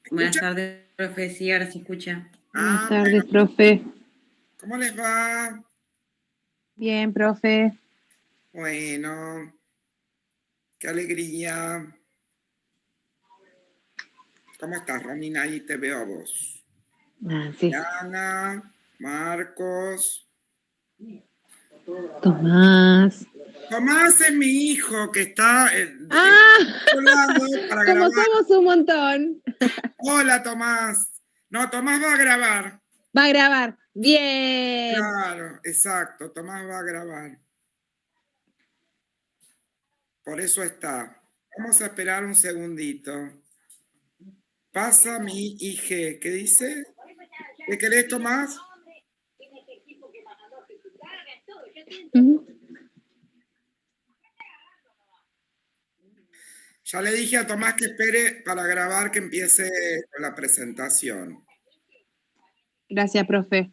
Buenas ¿Escucha? tardes, profe. Sí, ahora se escucha. Buenas Ah, tardes, bueno. profe. ¿Cómo les va? Bien, profe. Bueno, qué alegría. ¿Cómo estás, Romina? Ahí te veo a vos. Sí. Ana, Marcos. Tomás. Tomás es mi hijo que está ¡Ah! otro lado para Como grabar. somos un montón. Hola, Tomás. No, Tomás va a grabar. Va a grabar. Bien. Claro, exacto. Tomás va a grabar. Por eso está. Vamos a esperar un segundito. Pasa mi IG. ¿Qué dice? ¿Qué querés, Tomás? Ujú. Ya le dije a Tomás que espere para grabar, que empiece con la presentación. Gracias, profe.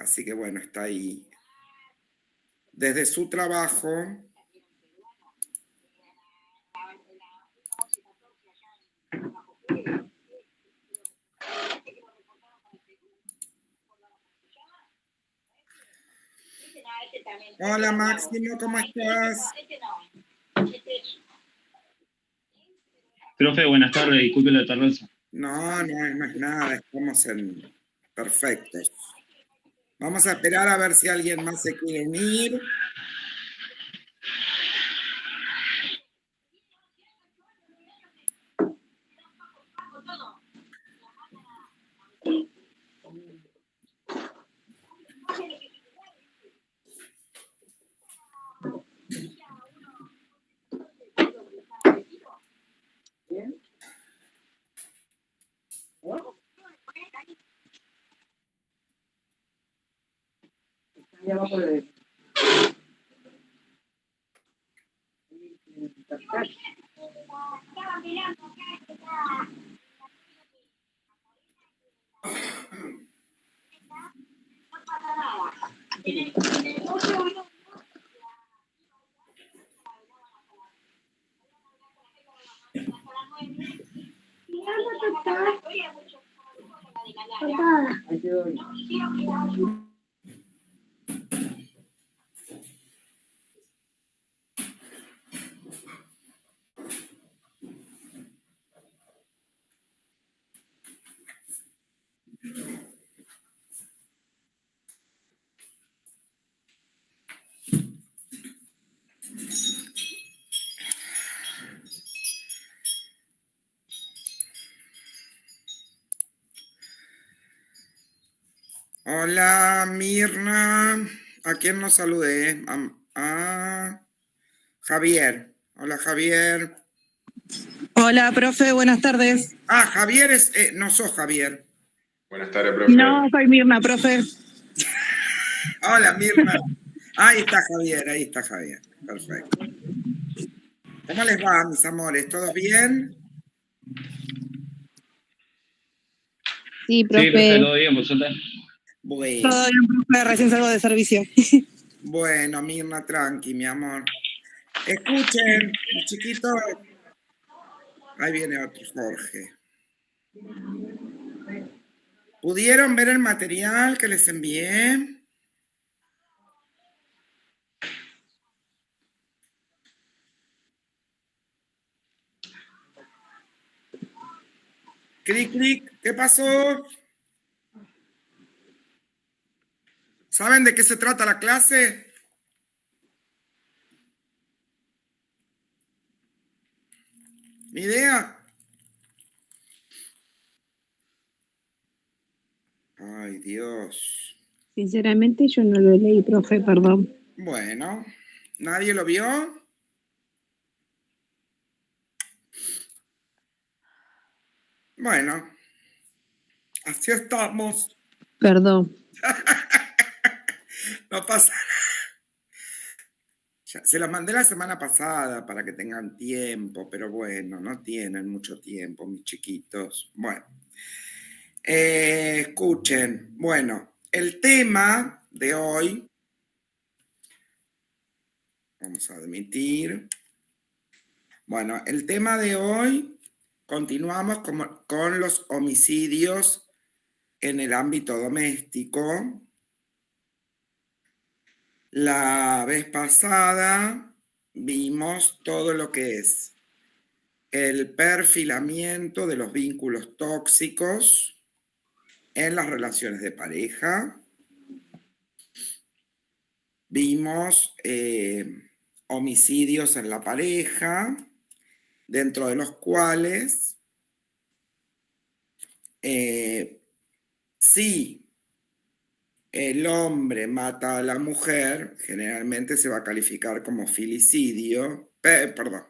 Así que bueno, está ahí. Desde su trabajo. Hola Máximo, ¿cómo estás? Profe, buenas tardes, disculpe la tardanza. No, no es nada, estamos en perfectos. Vamos a esperar a ver si alguien más se quiere unir. Hola Mirna. ¿A quién nos saludé? A Javier. Hola Javier. Hola, profe, buenas tardes. Ah, Javier es... no sos Javier. Buenas tardes, profe. No, soy Mirna, profe. Hola Mirna. Ahí está Javier. Perfecto. ¿Cómo les va, mis amores? ¿Todos bien? Sí, Sí, profe, profe. todo bien, por suerte. Bueno, Todo bien, profe, recién salgo de servicio. bueno, Mirna, tranqui, mi amor. Escuchen, mis chiquitos. Ahí viene otro Jorge. ¿Pudieron ver el material que les envié? Clic, clic, ¿qué pasó? ¿Saben de qué se trata la clase? ¿Ni idea? Ay, Dios. Sinceramente, yo no lo leí, profe, perdón. Bueno, ¿nadie lo vio? Bueno, así estamos. Perdón. No pasa nada. Se los mandé la semana pasada para que tengan tiempo, pero bueno, no tienen mucho tiempo, mis chiquitos. Bueno, escuchen. Bueno, el tema de hoy, vamos a admitir. Bueno, el tema de hoy continuamos con los homicidios en el ámbito doméstico. La vez pasada vimos todo lo que es el perfilamiento de los vínculos tóxicos en las relaciones de pareja. Vimos homicidios en la pareja, dentro de los cuales si el hombre mata a la mujer, generalmente se va a calificar como filicidio, perdón,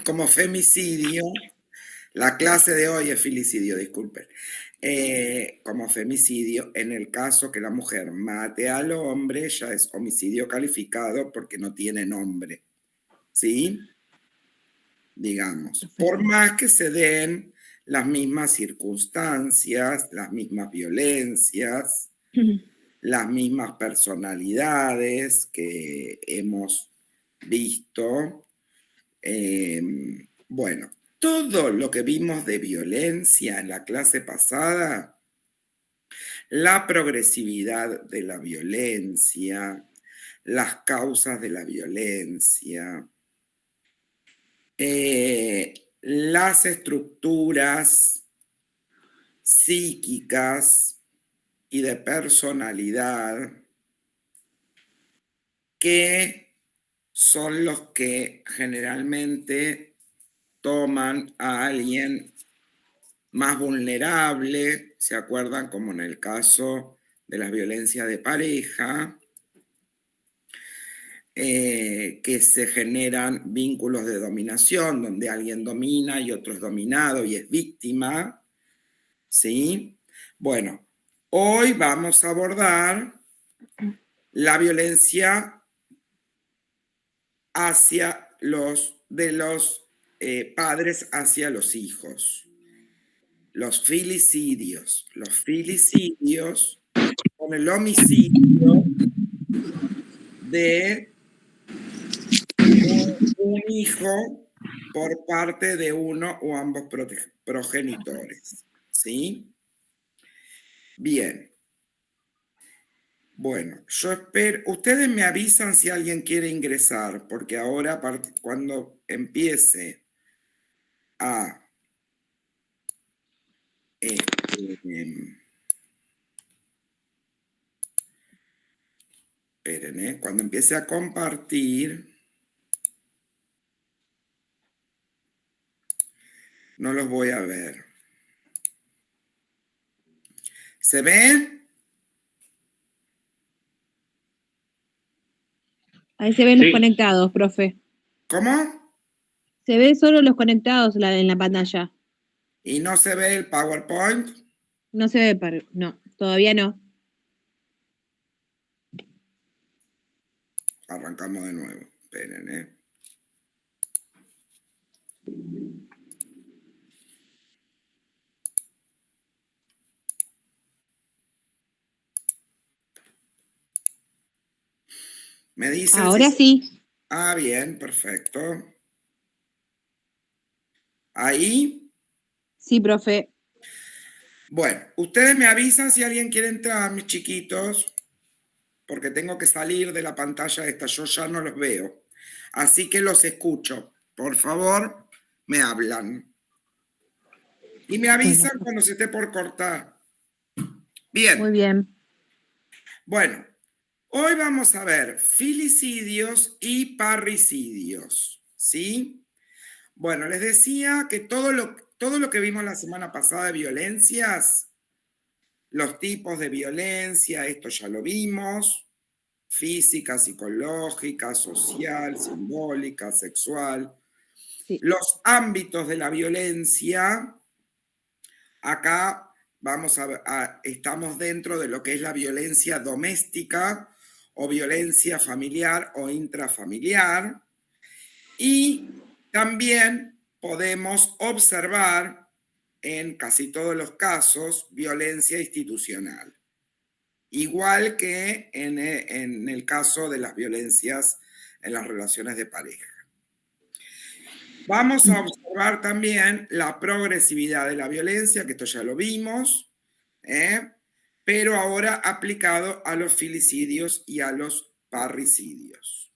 como femicidio. La clase de hoy es filicidio, disculpen. Como femicidio, en el caso que la mujer mate al hombre, ya es homicidio calificado porque no tiene nombre, ¿sí? Digamos, por más que se den las mismas circunstancias, las mismas violencias, las mismas personalidades que hemos visto. Bueno, todo lo que vimos de violencia en la clase pasada, la progresividad de la violencia, las causas de la violencia, las estructuras psíquicas y de personalidad que son los que generalmente toman a alguien más vulnerable, ¿se acuerdan? Como en el caso de la violencia de pareja, que se generan vínculos de dominación, donde alguien domina y otro es dominado y es víctima, ¿sí? Bueno, hoy vamos a abordar la violencia hacia de los padres hacia los hijos. Los filicidios. Los filicidios con el homicidio de un hijo por parte de uno o ambos progenitores. ¿Sí? Bien. Bueno, yo espero, ustedes me avisan si alguien quiere ingresar, porque ahora cuando empiece a esperen, cuando empiece a compartir, no los voy a ver. ¿Se ve? Ahí se ven Sí. los conectados, profe. ¿Cómo? Se ve solo los conectados en la pantalla. ¿Y no se ve el PowerPoint? No se ve, no, todavía no. Arrancamos de nuevo. Esperen, Me dicen Ahora si... sí. Ah, bien, perfecto. ¿Ahí? Sí, profe. Bueno, ustedes me avisan si alguien quiere entrar, mis chiquitos, porque tengo que salir de la pantalla esta, yo ya no los veo. Así que los escucho. Por favor, me hablan. Y me avisan cuando se esté por cortar. Bien. Muy bien. Bueno, hoy vamos a ver filicidios y parricidios, ¿sí? Bueno, les decía que todo lo que vimos la semana pasada de violencias, los tipos de violencia, esto ya lo vimos, física, psicológica, social, simbólica, sexual. Sí. Los ámbitos de la violencia, acá estamos dentro de lo que es la violencia doméstica o violencia familiar o intrafamiliar. Y también podemos observar en casi todos los casos violencia institucional, igual que en el caso de las violencias en las relaciones de pareja. Vamos a observar también la progresividad de la violencia, que esto ya lo vimos, pero ahora aplicado a los filicidios y a los parricidios.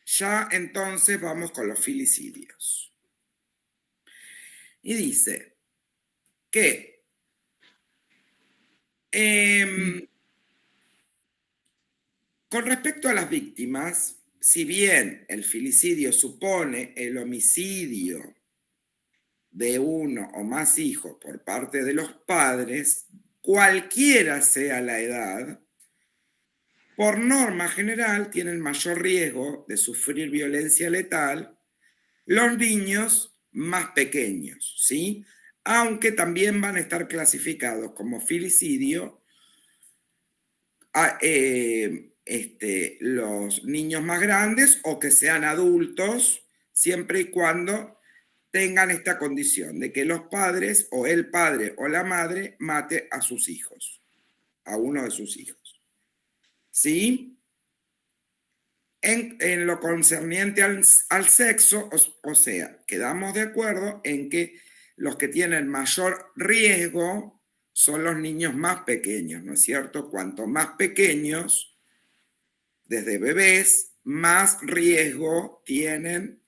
Ya entonces vamos con los filicidios. Y dice que con respecto a las víctimas, si bien el filicidio supone el homicidio de uno o más hijos por parte de los padres, cualquiera sea la edad, por norma general tienen mayor riesgo de sufrir violencia letal los niños más pequeños, ¿sí? Aunque también van a estar clasificados como filicidio los niños más grandes o que sean adultos, siempre y cuando tengan esta condición de que los padres o el padre o la madre mate a sus hijos, a uno de sus hijos. ¿Sí? En lo concerniente al sexo, o sea, quedamos de acuerdo en que los que tienen mayor riesgo son los niños más pequeños, ¿no es cierto? Cuanto más pequeños, desde bebés, más riesgo tienen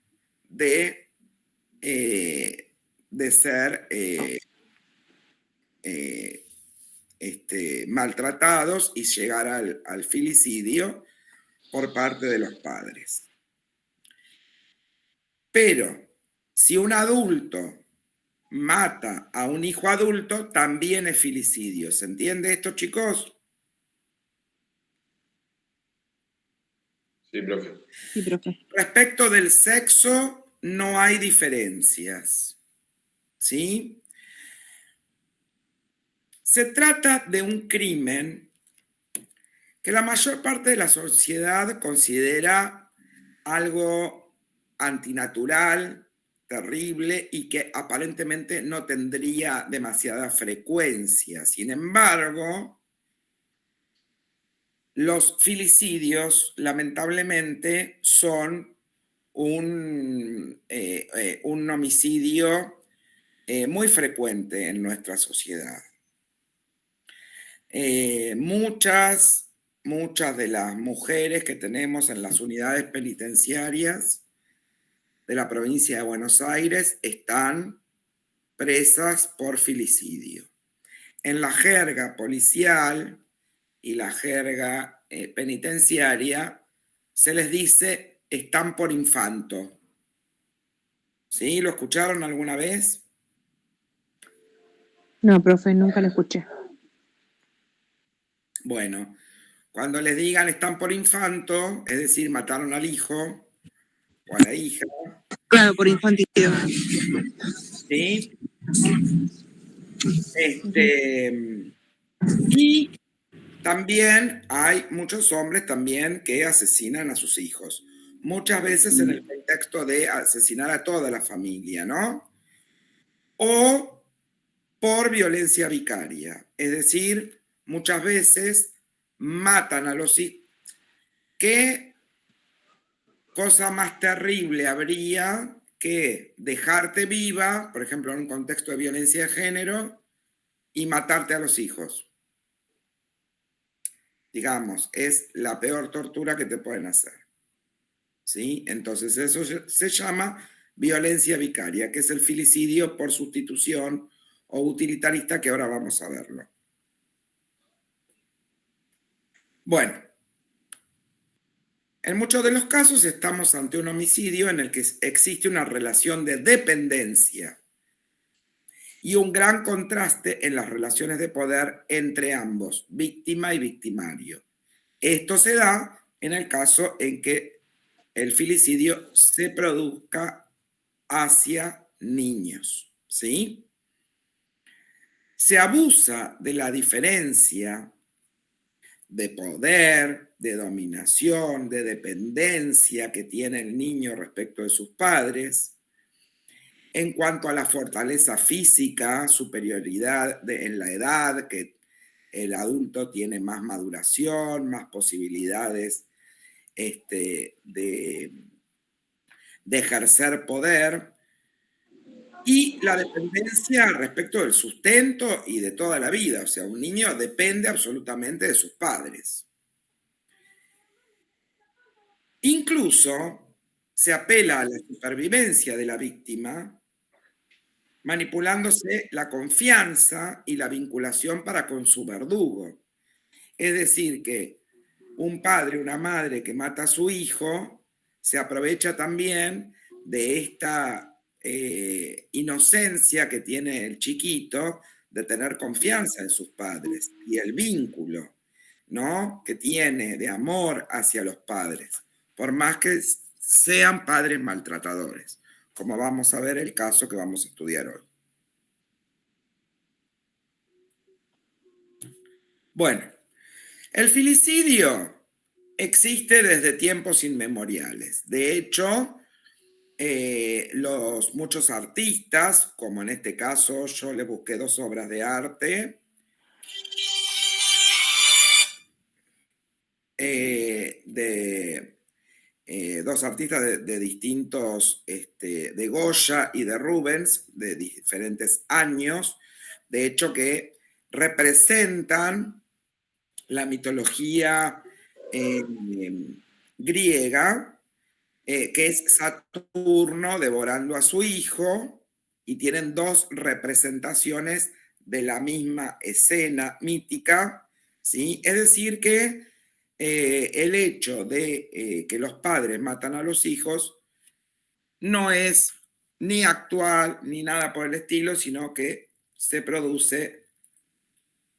de ser maltratados y llegar al filicidio por parte de los padres. Pero si un adulto mata a un hijo adulto, también es filicidio. ¿Se entiende esto, chicos? Sí, profe. Sí, profe. Respecto del sexo, no hay diferencias. ¿Sí? Se trata de un crimen que la mayor parte de la sociedad considera algo antinatural, terrible y que aparentemente no tendría demasiada frecuencia. Sin embargo, los filicidios lamentablemente son un homicidio muy frecuente en nuestra sociedad. Muchas de las mujeres que tenemos en las unidades penitenciarias de la provincia de Buenos Aires están presas por filicidio. En la jerga policial y la jerga penitenciaria se les dice están por infanto. ¿Sí? ¿Lo escucharon alguna vez? No, profe, nunca lo escuché. Bueno, cuando les digan están por infanto, es decir, mataron al hijo o a la hija. Claro, por infanticidio. ¿Sí? Y también hay muchos hombres también que asesinan a sus hijos. Muchas veces en el contexto de asesinar a toda la familia, ¿no? O por violencia vicaria. Es decir, muchas veces matan a los hijos. ¿Qué cosa más terrible habría que dejarte viva, por ejemplo, en un contexto de violencia de género, y matarte a los hijos? Digamos, es la peor tortura que te pueden hacer. ¿Sí? Entonces eso se llama violencia vicaria, que es el filicidio por sustitución o utilitarista, que ahora vamos a verlo. Bueno, en muchos de los casos estamos ante un homicidio en el que existe una relación de dependencia y un gran contraste en las relaciones de poder entre ambos, víctima y victimario. Esto se da en el caso en que el filicidio se produzca hacia niños, ¿sí? Se abusa de la diferencia de poder, de dominación, de dependencia que tiene el niño respecto de sus padres, en cuanto a la fortaleza física, superioridad en la edad, que el adulto tiene más maduración, más posibilidades de de ejercer poder, y la dependencia respecto del sustento y de toda la vida. O sea, un niño depende absolutamente de sus padres. Incluso se apela a la supervivencia de la víctima, manipulándose la confianza y la vinculación para con su verdugo. Es decir, que un padre, una madre que mata a su hijo, se aprovecha también de esta inocencia que tiene el chiquito de tener confianza en sus padres y el vínculo, ¿no?, que tiene de amor hacia los padres, por más que sean padres maltratadores, como vamos a ver el caso que vamos a estudiar hoy. Bueno, el filicidio existe desde tiempos inmemoriales. De hecho, muchos artistas, como en este caso yo le busqué 2 obras de arte, dos artistas de distintos, de Goya y de Rubens, de diferentes años, de hecho que representan la mitología griega, que es Saturno devorando a su hijo, y tienen 2 representaciones de la misma escena mítica, ¿sí? Es decir que el hecho de que los padres matan a los hijos no es ni actual ni nada por el estilo, sino que se produce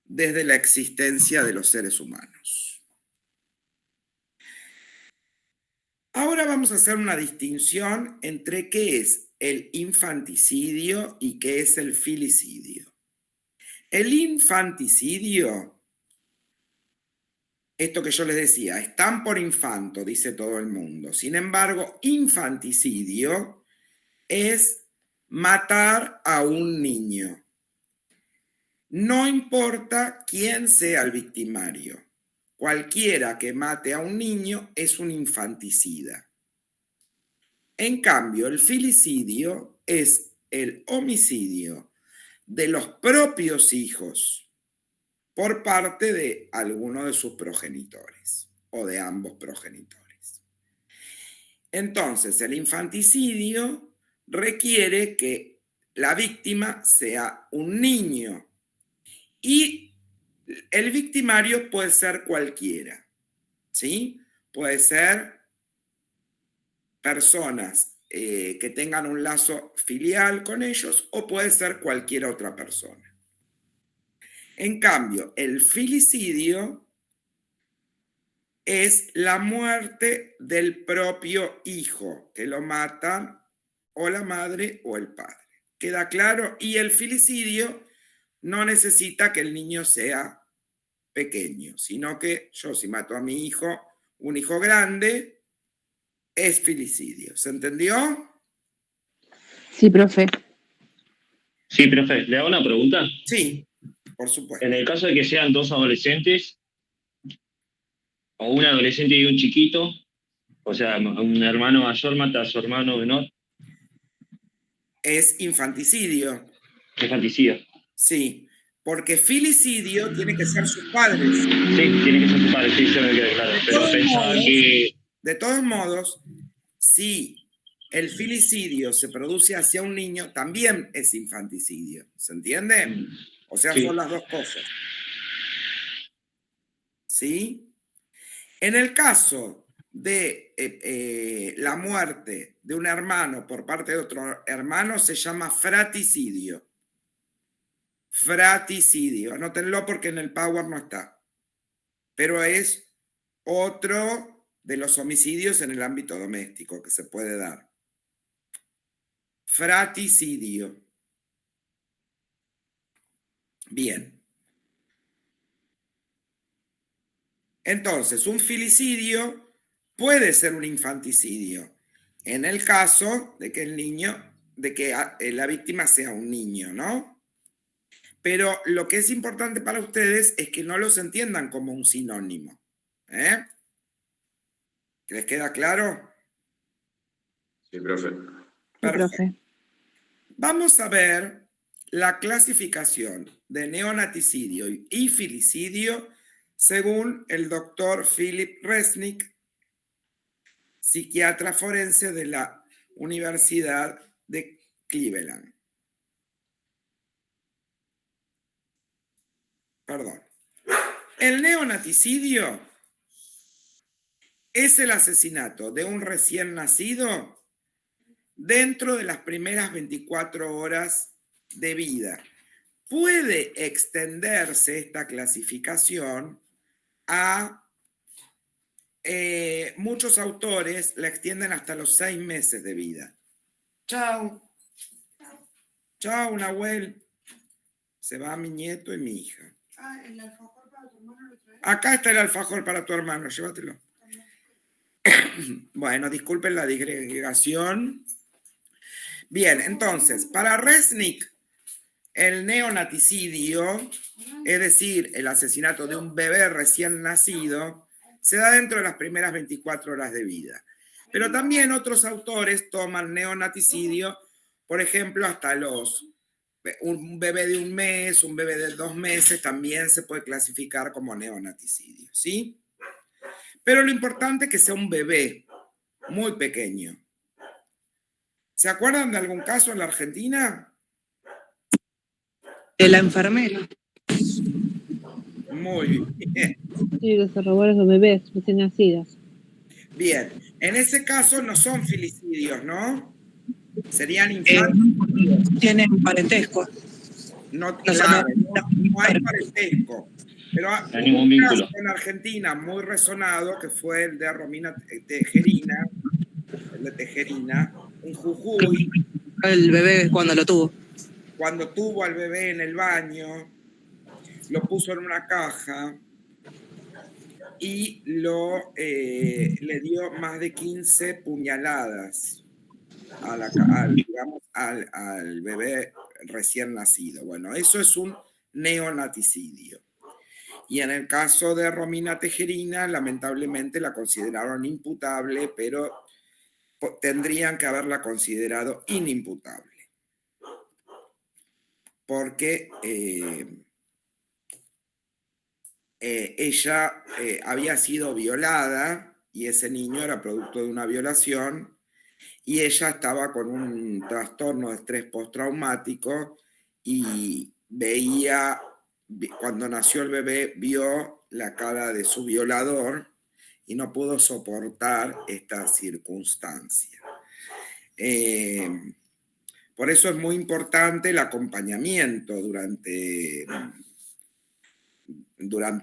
desde la existencia de los seres humanos. Ahora vamos a hacer una distinción entre qué es el infanticidio y qué es el filicidio. El infanticidio, esto que yo les decía, están por infanto, dice todo el mundo. Sin embargo, infanticidio es matar a un niño. No importa quién sea el victimario. Cualquiera que mate a un niño es un infanticida. En cambio, el filicidio es el homicidio de los propios hijos por parte de alguno de sus progenitores o de ambos progenitores. Entonces, el infanticidio requiere que la víctima sea un niño y el victimario puede ser cualquiera, ¿sí? Puede ser personas que tengan un lazo filial con ellos o puede ser cualquier otra persona. En cambio, el filicidio es la muerte del propio hijo, que lo matan o la madre o el padre. ¿Queda claro? Y el filicidio no necesita que el niño sea pequeño, sino que yo, si mato a mi hijo, un hijo grande, es filicidio. ¿Se entendió? Sí, profe. Sí, profe, ¿le hago una pregunta? Sí, por supuesto. En el caso de que sean 2 adolescentes, o un adolescente y un chiquito, o sea, un hermano mayor mata a su hermano menor, Es infanticidio. ¿qué fantasía? Sí, porque filicidio tiene que ser sus padres. Sí, tiene que ser su padre, sí, se me queda claro. Pero pensaba que... De todos modos, si el filicidio se produce hacia un niño, también es infanticidio. ¿Se entiende? O sea, Sí. son las 2 cosas. ¿Sí? En el caso de la muerte de un hermano por parte de otro hermano, se llama fraticidio. Fraticidio. Anótenlo porque en el Power no está. Pero es otro de los homicidios en el ámbito doméstico que se puede dar. Fraticidio. Bien. Entonces, un filicidio puede ser un infanticidio en el caso de que el niño, de que la víctima sea un niño, ¿no? Pero lo que es importante para ustedes es que no los entiendan como un sinónimo. ¿Les queda claro? Sí, profe. Sí, Perfecto. profe. Vamos a ver la clasificación de neonaticidio y filicidio según el doctor Philip Resnick, psiquiatra forense de la Universidad de Cleveland. Perdón. El neonaticidio es el asesinato de un recién nacido dentro de las primeras 24 horas de vida. Puede extenderse esta clasificación a muchos autores la extienden hasta los 6 meses de vida. Chao. Chao, Nahuel. Se va mi nieto y mi hija. ¿El alfajor para tu hermano lo traes? Acá está el alfajor para tu hermano, llévatelo. Bueno, disculpen la digregación. Bien, entonces, para Resnick, el neonaticidio, es decir, el asesinato de un bebé recién nacido, se da dentro de las primeras 24 horas de vida. Pero también otros autores toman neonaticidio, por ejemplo, hasta un bebé de 1 mes, un bebé de 2 meses, también se puede clasificar como neonaticidio, ¿sí? Pero lo importante es que sea un bebé muy pequeño. ¿Se acuerdan de algún caso en la Argentina? De la enfermera. Muy bien. Sí, que se robó a los bebés recién nacidos. Bien, en ese caso no son filicidios, ¿no? Serían infanticidios. Tienen parentesco. No, No claro, son- no hay parentesco. Pero No hay hubo ningún un vínculo. caso en Argentina muy resonado que fue el de Romina Tejerina, en Jujuy, El bebé cuando lo tuvo. cuando tuvo al bebé en el baño, lo puso en una caja y le dio más de 15 puñaladas al bebé recién nacido. Bueno, eso es un neonaticidio. Y en el caso de Romina Tejerina, lamentablemente la consideraron imputable, pero tendrían que haberla considerado inimputable. Porque ella había sido violada y ese niño era producto de una violación y ella estaba con un trastorno de estrés postraumático y cuando nació el bebé, vio la cara de su violador y no pudo soportar esta circunstancia. Por eso es muy importante el acompañamiento durante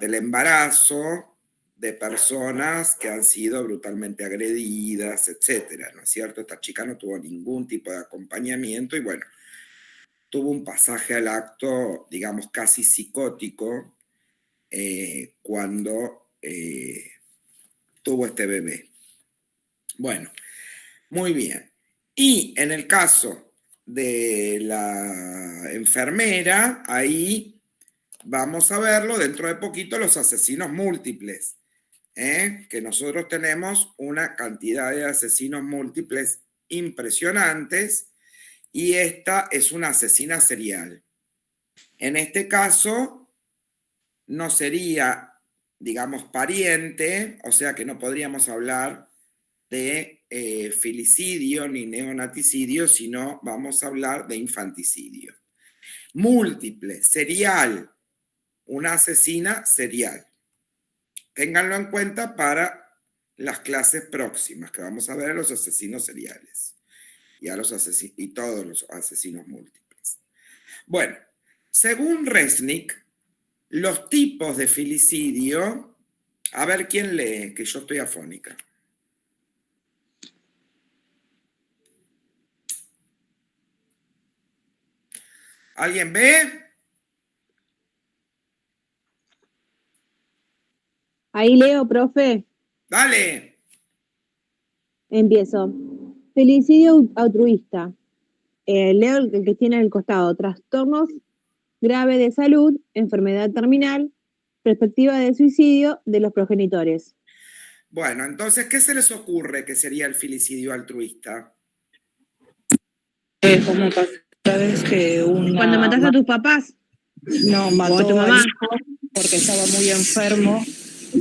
el embarazo de personas que han sido brutalmente agredidas, etcétera, ¿no es cierto? Esta chica no tuvo ningún tipo de acompañamiento y bueno, tuvo un pasaje al acto, digamos, casi psicótico cuando tuvo este bebé. Bueno, muy bien. Y en el caso de la enfermera, ahí vamos a verlo dentro de poquito, los asesinos múltiples, que nosotros tenemos una cantidad de asesinos múltiples impresionantes y esta es una asesina serial. En este caso no sería, digamos, pariente, o sea que no podríamos hablar de filicidio ni neonaticidio, sino vamos a hablar de infanticidio. Múltiple, serial, una asesina serial. Ténganlo en cuenta para las clases próximas, que vamos a ver a los asesinos seriales y todos los asesinos múltiples. Bueno, según Resnick, los tipos de filicidio, a ver quién lee, que yo estoy afónica. ¿Alguien ve? Ahí leo, profe. Dale. Empiezo. Filicidio altruista. Leo el que tiene al costado. Trastornos graves de salud, enfermedad terminal, perspectiva de suicidio de los progenitores. Bueno, entonces, ¿qué se les ocurre que sería el filicidio altruista? Como pasó la vez que Cuando mataste a tus papás no o a tu mató al mamá. hijo porque estaba muy enfermo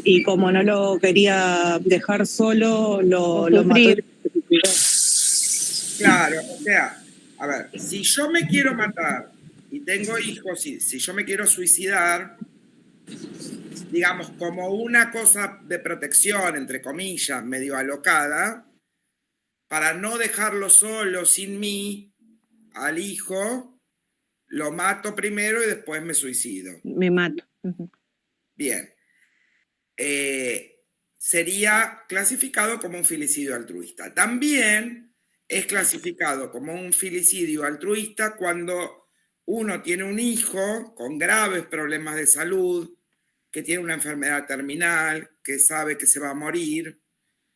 y como no lo quería dejar solo, O lo mató. sufrir. Claro, o sea, a ver, si yo me quiero matar y tengo hijos, si yo me quiero suicidar, digamos, como una cosa de protección, entre comillas, medio alocada, para no dejarlo solo sin mí, al hijo, lo mato primero y después me suicido. Me mato. Ujú. Bien. Sería clasificado como un filicidio altruista. También es clasificado como un filicidio altruista cuando uno tiene un hijo con graves problemas de salud, que tiene una enfermedad terminal, que sabe que se va a morir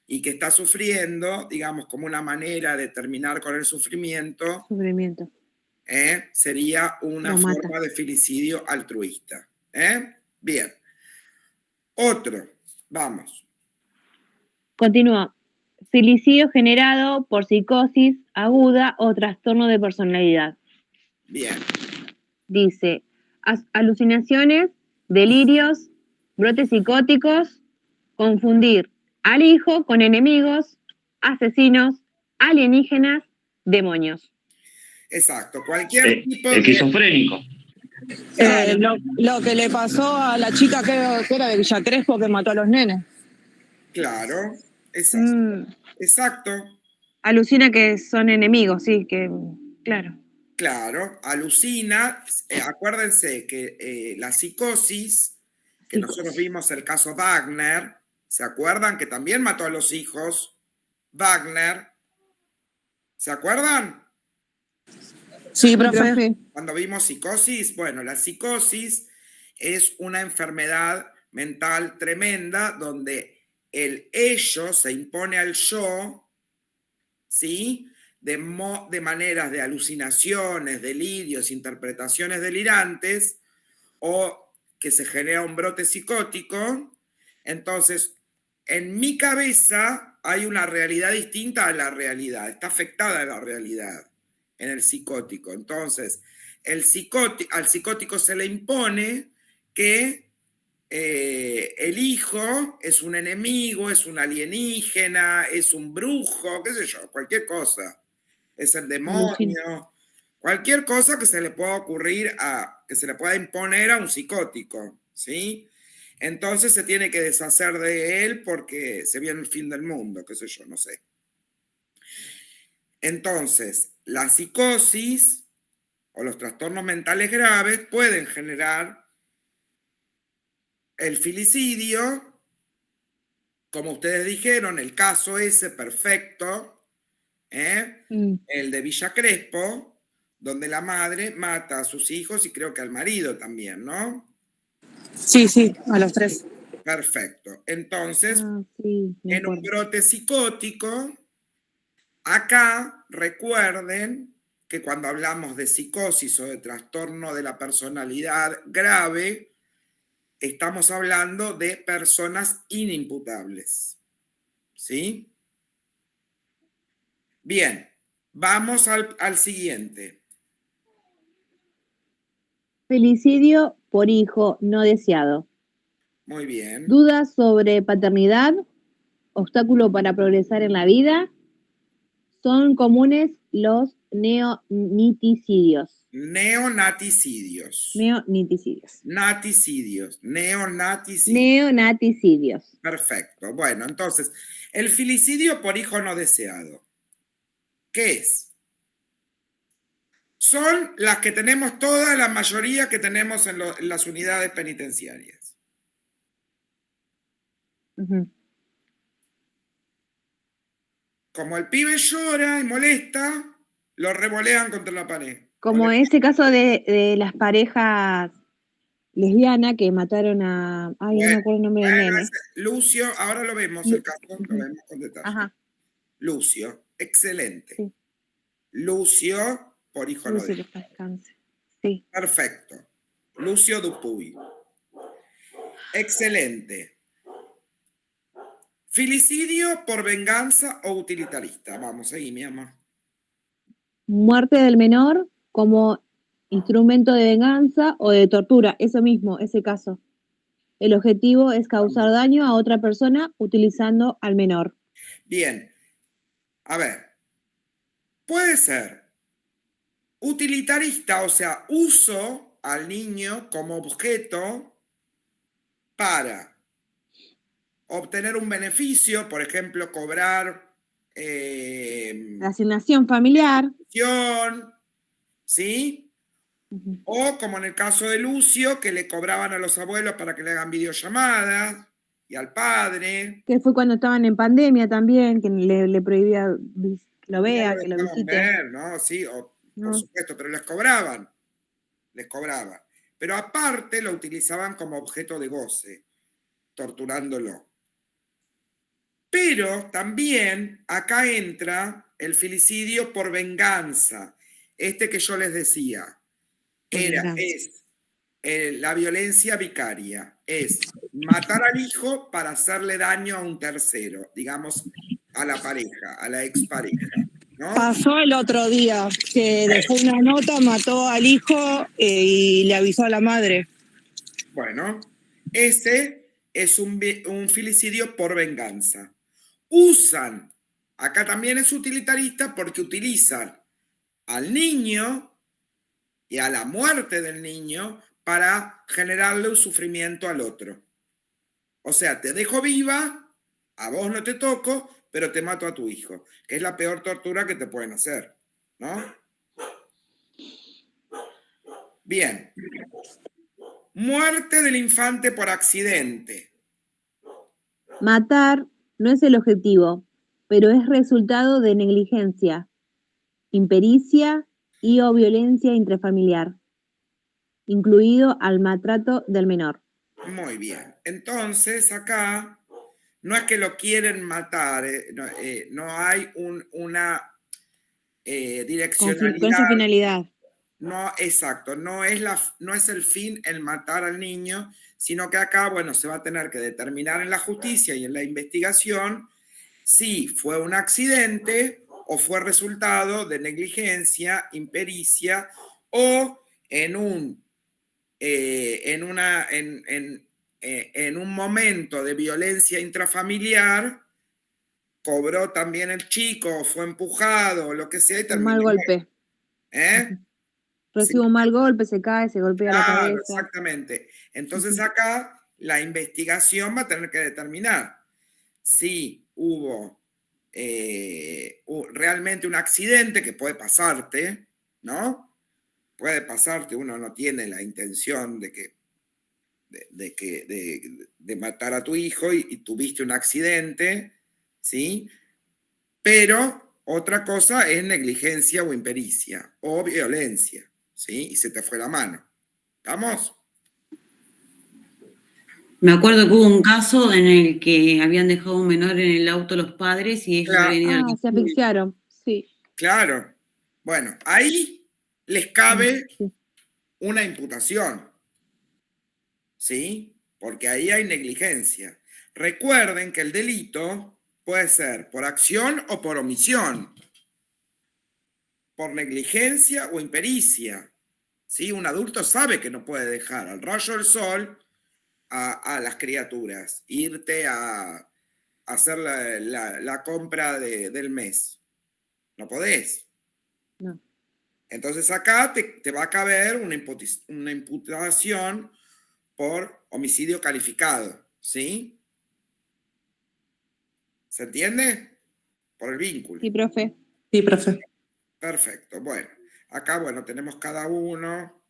y que está sufriendo, digamos, como una manera de terminar con el sufrimiento, Sufrimiento. sería una Lo mata. forma de filicidio altruista. Bien. Otro, vamos. Continúa. Filicidio generado por psicosis aguda o trastorno de personalidad. Bien. Dice, alucinaciones, delirios, brotes psicóticos, confundir al hijo con enemigos, asesinos, alienígenas, demonios. Exacto. Cualquier tipo de... Esquizofrénico. Lo que le pasó a la chica que era de Villa Crespo que mató a los nenes. Claro. Exacto. Exacto. Alucina que son enemigos, sí, que claro. Claro. Alucina. Acuérdense que la psicosis, que nosotros vimos el caso Wagner, ¿se acuerdan? Que también mató a los hijos. Wagner. ¿Se acuerdan? Sí, profe. Cuando vimos psicosis, bueno, la psicosis es una enfermedad mental tremenda donde el ello se impone al yo, ¿sí? De maneras de alucinaciones, delirios, interpretaciones delirantes, o que se genera un brote psicótico. Entonces, en mi cabeza hay una realidad distinta a la realidad, está afectada la realidad en el psicótico. Entonces, al psicótico se le impone que el hijo es un enemigo, es un alienígena, es un brujo, qué sé yo, cualquier cosa. Es el demonio, cualquier cosa que se le pueda ocurrir que se le pueda imponer a un psicótico, ¿sí? Entonces se tiene que deshacer de él porque se viene el fin del mundo, qué sé yo, no sé. Entonces, la psicosis o los trastornos mentales graves pueden generar el filicidio, como ustedes dijeron, el caso ese perfecto, el de Villa Crespo, donde la madre mata a sus hijos y creo que al marido también, ¿no? Sí, a los 3. Perfecto. Entonces, Sí, en un brote psicótico, acá recuerden que cuando hablamos de psicosis o de trastorno de la personalidad grave, estamos hablando de personas inimputables. ¿Sí? Bien, vamos al siguiente. Felicidio por hijo no deseado. Muy bien. Dudas sobre paternidad, obstáculo para progresar en la vida. Son comunes los neonaticidios. Neonaticidios. Neonaticidios. Perfecto. Bueno, entonces, el filicidio por hijo no deseado. ¿Qué es? Son las que tenemos todas, la mayoría que tenemos en las unidades penitenciarias. Como el pibe llora y molesta, lo revolean contra la pared. Como ese caso de las parejas lesbianas que mataron a... Ay, no me acuerdo el nombre del nene. Lucio, ahora lo vemos el caso, lo vemos con detalle. Ajá. Lucio, excelente. Sí. Lucio, por hijo no Lucio, que descanse. Sí. Perfecto. Lucio Dupuy. Excelente. Filicidio por venganza o utilitarista. Vamos, seguí, mi amor. muerte del menor como instrumento de venganza o de tortura. Eso mismo, ese caso. El objetivo es causar daño a otra persona utilizando al menor. Bien, a ver, puede ser utilitarista, o sea, uso al niño como objeto para obtener un beneficio, por ejemplo, cobrar La asignación familiar. pensión, ¿sí? Ujú. O como en el caso de Lucio, que le cobraban a los abuelos para que le hagan videollamadas y al padre. Que fue cuando estaban en pandemia también, que le prohibía que lo Y ya vea, lo que lo dejaban visite. ver, ¿no? Sí, por ¿No? supuesto, pero les cobraban. Pero aparte lo utilizaban como objeto de goce, torturándolo. Pero también acá entra el filicidio por venganza. Este que yo les decía, Por venganza. es la violencia vicaria, es matar al hijo para hacerle daño a un tercero, digamos, a la pareja, a la expareja, ¿no? Pasó el otro día que dejó una nota, mató al hijo y le avisó a la madre. Bueno, ese es un filicidio por venganza. Usan, acá también es utilitarista porque utilizan al niño y a la muerte del niño para generarle un sufrimiento al otro. O sea, te dejo viva, a vos no te toco, pero te mato a tu hijo, que es la peor tortura que te pueden hacer, ¿no? Bien. Muerte del infante por accidente. Matar no es el objetivo, pero es resultado de negligencia, impericia y o violencia intrafamiliar, incluido al maltrato del menor. Muy bien. Entonces, acá no es que lo quieren matar, no hay una Con esa direccionalidad. finalidad. No, exacto, no es el fin el matar al niño, sino que acá, bueno, se va a tener que determinar en la justicia y en la investigación si fue un accidente o fue resultado de negligencia, impericia o en un, en un momento de violencia intrafamiliar, cobró también el chico, fue empujado, o lo que sea, y Un terminó. mal golpe. ¿Eh? Sí. Recibe un mal golpe, se cae, se golpea la Claro, cabeza. exactamente. Entonces acá la investigación va a tener que determinar si hubo realmente un accidente que puede pasarte, ¿no? Puede pasarte, uno no tiene la intención de matar a tu hijo y tuviste un accidente, ¿sí? Pero otra cosa es negligencia o impericia o violencia, ¿sí? Y se te fue la mano. ¿Estamos? Me acuerdo que hubo un caso en el que habían dejado un menor en el auto los padres y ellos habían ido a la Se cocina. asfixiaron, sí. Claro. Bueno, ahí les cabe Sí. una imputación, ¿sí? Porque ahí hay negligencia. Recuerden que el delito puede ser por acción o por omisión, por negligencia o impericia, ¿sí? Un adulto sabe que no puede dejar al rayo del sol a las criaturas, irte a hacer la compra del mes. No podés. No. Entonces acá te va a caber una imputación por homicidio calificado, ¿sí? ¿Se entiende? Por el vínculo. Sí, profe. Sí, profe. Perfecto. Bueno, acá, bueno, tenemos cada uno.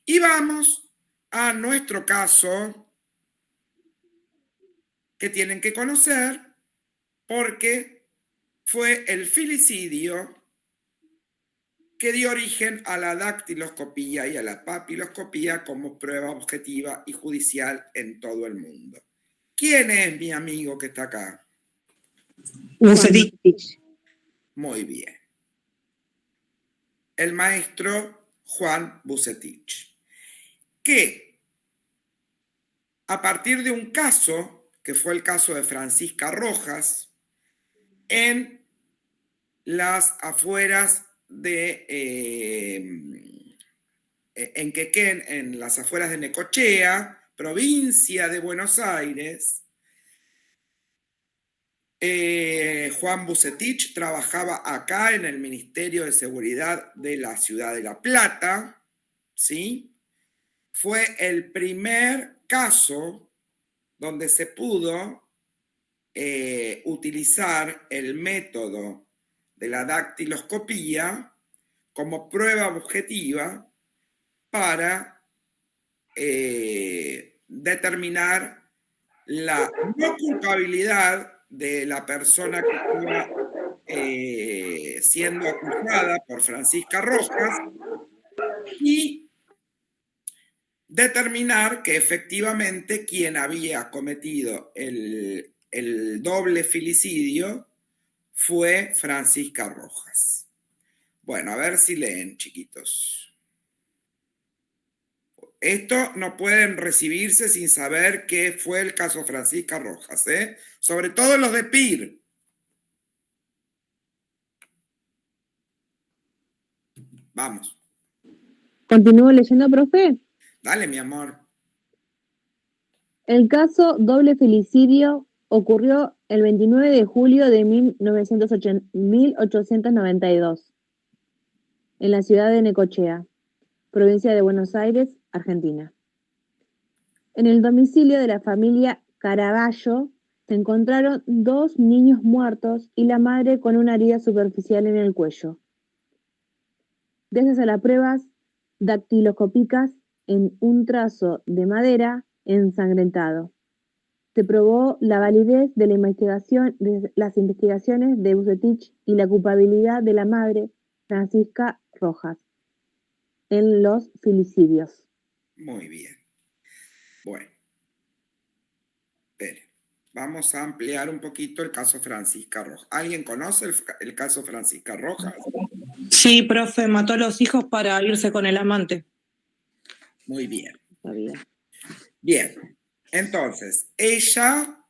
Y vamos a nuestro caso que tienen que conocer porque fue el filicidio que dio origen a la dactiloscopía y a la papiloscopía como prueba objetiva y judicial en todo el mundo. ¿Quién es mi amigo que está acá? Bucetich. Muy bien. El maestro Juan Bucetich, que a partir de un caso, que fue el caso de Francisca Rojas, en las afueras en Quequén, en las afueras de Necochea, provincia de Buenos Aires. Juan Bucetich trabajaba acá en el Ministerio de Seguridad de la Ciudad de La Plata, ¿sí? Fue el primer caso donde se pudo utilizar el método de la dactiloscopía como prueba objetiva para determinar la no culpabilidad de la persona que estaba siendo acusada por Francisca Rojas y determinar que efectivamente quien había cometido el doble filicidio fue Francisca Rojas. Bueno, a ver si leen, chiquitos. Esto no pueden recibirse sin saber qué fue el caso Francisca Rojas, ¿eh? Sobre todo los de PIR. Vamos. ¿Continúo leyendo, profe? Dale, mi amor. El caso doble filicidio ocurrió el 29 de julio de 1892 en la ciudad de Necochea, provincia de Buenos Aires, Argentina. En el domicilio de la familia Caraballo se encontraron 2 niños muertos y la madre con una herida superficial en el cuello. Gracias a las pruebas dactiloscópicas en un trazo de madera ensangrentado, se probó la validez de las investigaciones de Bucetich y la culpabilidad de la madre, Francisca Rojas, en los filicidios. Muy bien. Bueno. Espere. Vamos a ampliar un poquito el caso Francisca Rojas. ¿Alguien conoce el caso Francisca Rojas? Sí, profe, mató a los hijos para irse con el amante. Muy bien. Sabía. Bien. Entonces, ella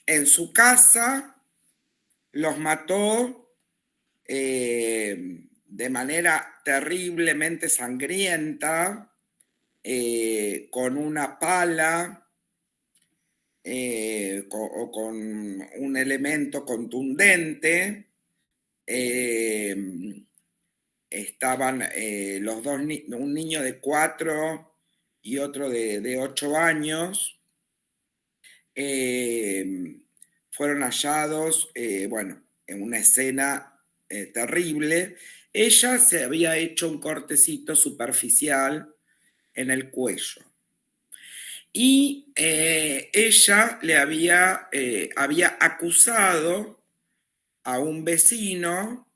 en su casa los mató de manera terriblemente sangrienta, con una pala o con un elemento contundente. Estaban los dos, un niño de 4 y otro de 8 años. Fueron hallados, bueno, en una escena terrible. Ella se había hecho un cortecito superficial en el cuello. Y ella le había acusado a un vecino,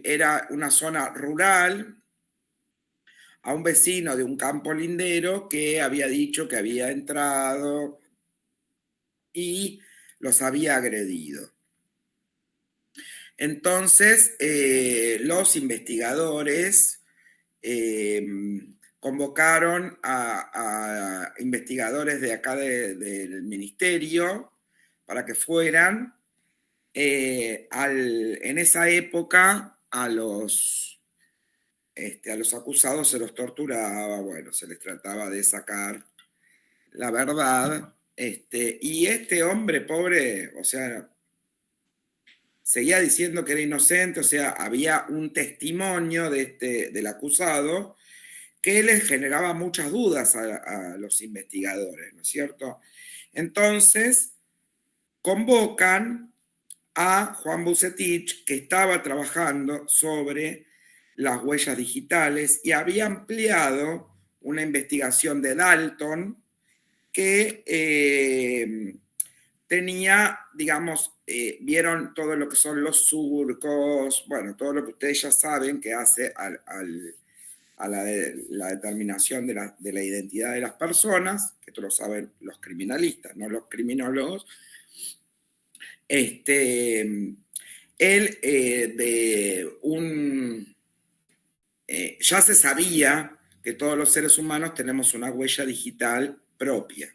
era una zona rural, a un vecino de un campo lindero que había dicho que había entrado y los había agredido. Entonces, los investigadores convocaron a investigadores de acá del ministerio para que fueran. En esa época a los acusados se los torturaba, bueno, se les trataba de sacar la verdad. Y este hombre pobre, o sea, seguía diciendo que era inocente, o sea, había un testimonio del acusado que les generaba muchas dudas a los investigadores, ¿no es cierto? Entonces, convocan a Juan Bucetich, que estaba trabajando sobre las huellas digitales y había ampliado una investigación de Dalton que tenía, digamos, vieron todo lo que son los surcos, bueno, todo lo que ustedes ya saben que hace a la determinación de la identidad de las personas, que esto lo saben los criminalistas, no los criminólogos. Ya se sabía que todos los seres humanos tenemos una huella digital propia,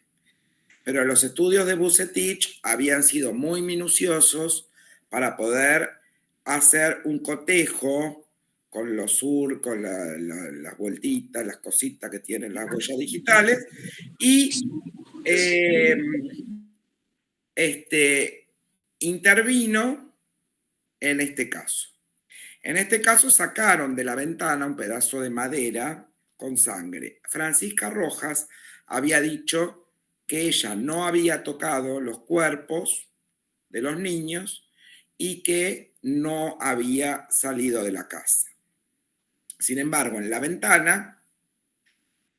pero los estudios de Bucetich habían sido muy minuciosos para poder hacer un cotejo con los surcos, las vueltitas, las cositas que tienen las huellas digitales, y intervino en este caso. En este caso sacaron de la ventana un pedazo de madera con sangre. Francisca Rojas había dicho que ella no había tocado los cuerpos de los niños y que no había salido de la casa. Sin embargo, en la ventana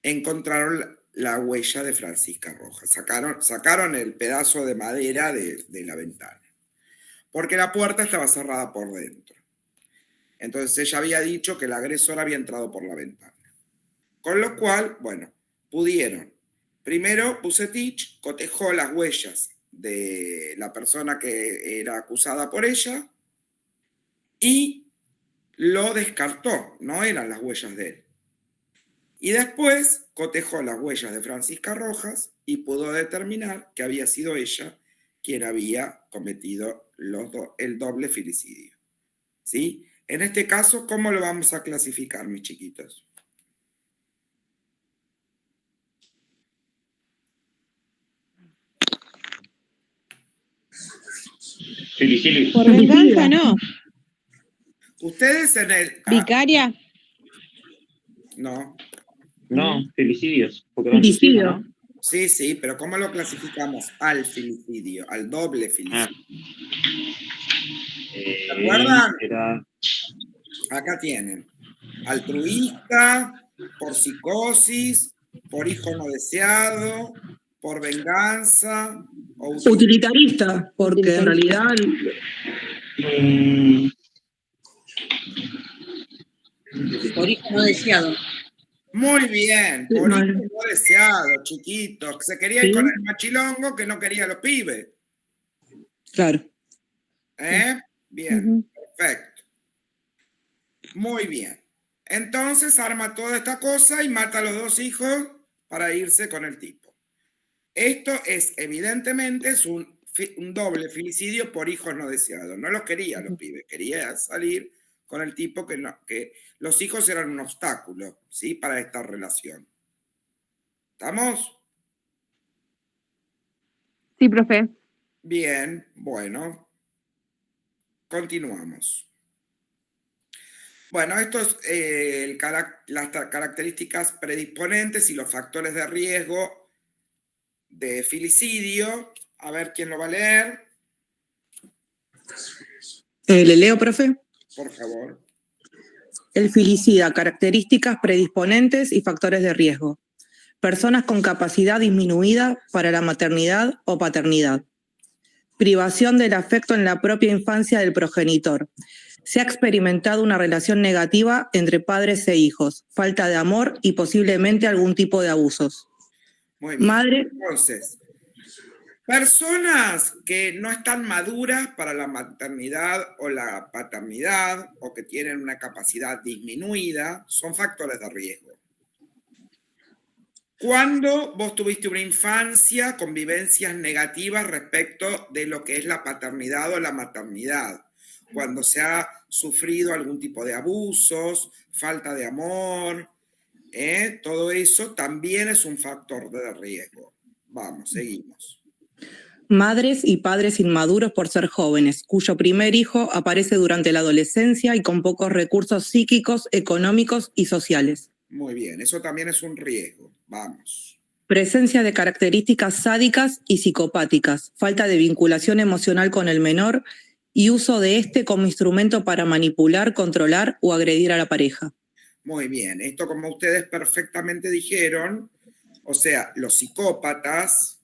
encontraron la huella de Francisca Rojas. Sacaron el pedazo de madera de la ventana, porque la puerta estaba cerrada por dentro. Entonces ella había dicho que el agresor había entrado por la ventana. Con lo cual, bueno, pudieron. Primero, Vucetich cotejó las huellas de la persona que era acusada por ella y lo descartó, no eran las huellas de él. Y después cotejó las huellas de Francisca Rojas y pudo determinar que había sido ella quien había cometido el doble filicidio. ¿Sí? En este caso, ¿cómo lo vamos a clasificar, mis chiquitos? Filicidio. Por venganza, no. Ustedes en el... Vicaria. No. No, filicidios. Porque van Filicidio. encima, ¿no? Sí, sí, pero ¿cómo lo clasificamos? Al filicidio, al doble filicidio. ¿Se acuerdan? Era Acá tienen. Altruista, por psicosis, por hijo no deseado, por venganza o Utilitarista, porque en realidad Por hijo no deseado. Muy bien, Sí, por hijo mal. no deseado, chiquito. Se quería ir Sí. con el machilongo que no quería a los pibes. claro. ¿Eh? Bien, Ujú. perfecto. Muy bien. Entonces arma toda esta cosa y mata a los dos hijos para irse con el tipo. Esto es, evidentemente, es un doble filicidio por hijos no deseados. No los quería los pibes, quería salir con el tipo que los hijos eran un obstáculo, ¿sí? Para esta relación. ¿Estamos? Sí, profe. Bien, bueno. Continuamos. Bueno, esto es las características predisponentes y los factores de riesgo de filicidio. A ver quién lo va a leer, ¿Le leo, profe? por favor. El filicida, características predisponentes y factores de riesgo. Personas con capacidad disminuida para la maternidad o paternidad. Privación del afecto en la propia infancia del progenitor. Se ha experimentado una relación negativa entre padres e hijos, falta de amor y posiblemente algún tipo de abusos. Muy bien. Madre, Entonces, personas que no están maduras para la maternidad o la paternidad o que tienen una capacidad disminuida son factores de riesgo. ¿Cuándo vos tuviste una infancia con vivencias negativas respecto de lo que es la paternidad o la maternidad? Cuando se ha sufrido algún tipo de abusos, falta de amor, todo eso también es un factor de riesgo. Vamos, seguimos. madres y padres inmaduros por ser jóvenes, cuyo primer hijo aparece durante la adolescencia y con pocos recursos psíquicos, económicos y sociales. Muy bien, eso también es un riesgo. Vamos. Presencia de características sádicas y psicopáticas, falta de vinculación emocional con el menor y uso de este como instrumento para manipular, controlar o agredir a la pareja. Muy bien, esto como ustedes perfectamente dijeron, o sea, los psicópatas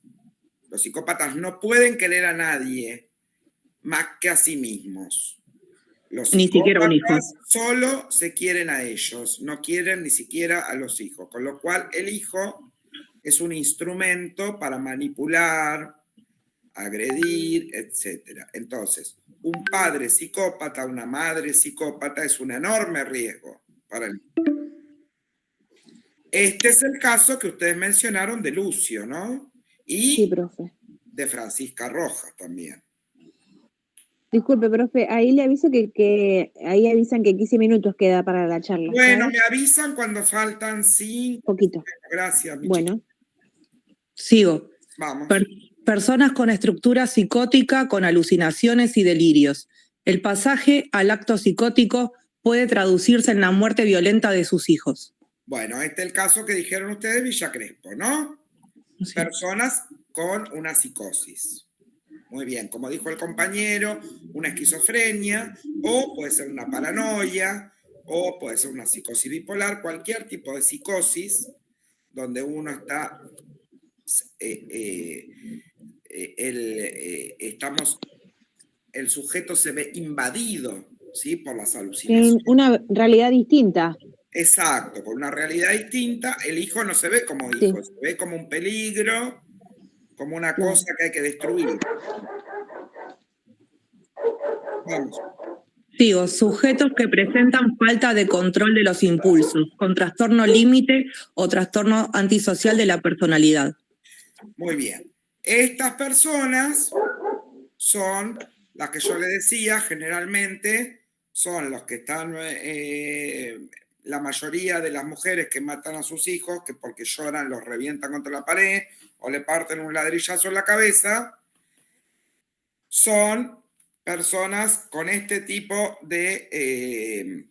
no pueden querer a nadie más que a sí mismos. Los Ni siquiera un hijo. psicópatas solo se quieren a ellos, no quieren ni siquiera a los hijos, con lo cual el hijo es un instrumento para manipular, agredir, etc. Entonces, un padre psicópata, una madre psicópata es un enorme riesgo para el niño. Este es el caso que ustedes mencionaron de Lucio, ¿no? Y Sí, profe. de Francisca Rojas también. Disculpe, profe, ahí le aviso que ahí avisan que 15 minutos queda para la charla. Bueno, ¿sabe? me avisan cuando faltan 5. Poquito. Gracias, mi Bueno, Sigo. Vamos. Personas con estructura psicótica, con alucinaciones y delirios. El pasaje al acto psicótico puede traducirse en la muerte violenta de sus hijos. Bueno, este es el caso que dijeron ustedes, Villa Crespo, ¿no? Sí. Personas con una psicosis. Muy bien, como dijo el compañero, una esquizofrenia, o puede ser una paranoia, o puede ser una psicosis bipolar, cualquier tipo de psicosis donde uno está, el sujeto se ve invadido, ¿sí? Por las en alucinaciones. una realidad distinta. Exacto, por una realidad distinta, el hijo no se ve como hijo, se ve como un peligro, como una cosa que hay que destruir. Vamos. Digo, sujetos que presentan falta de control de los impulsos, con trastorno límite o trastorno antisocial de la personalidad. Muy bien. Estas personas son las que yo le decía, generalmente son los que están, la mayoría de las mujeres que matan a sus hijos, que porque lloran los revientan contra la pared o le parten un ladrillazo en la cabeza, son personas con este tipo de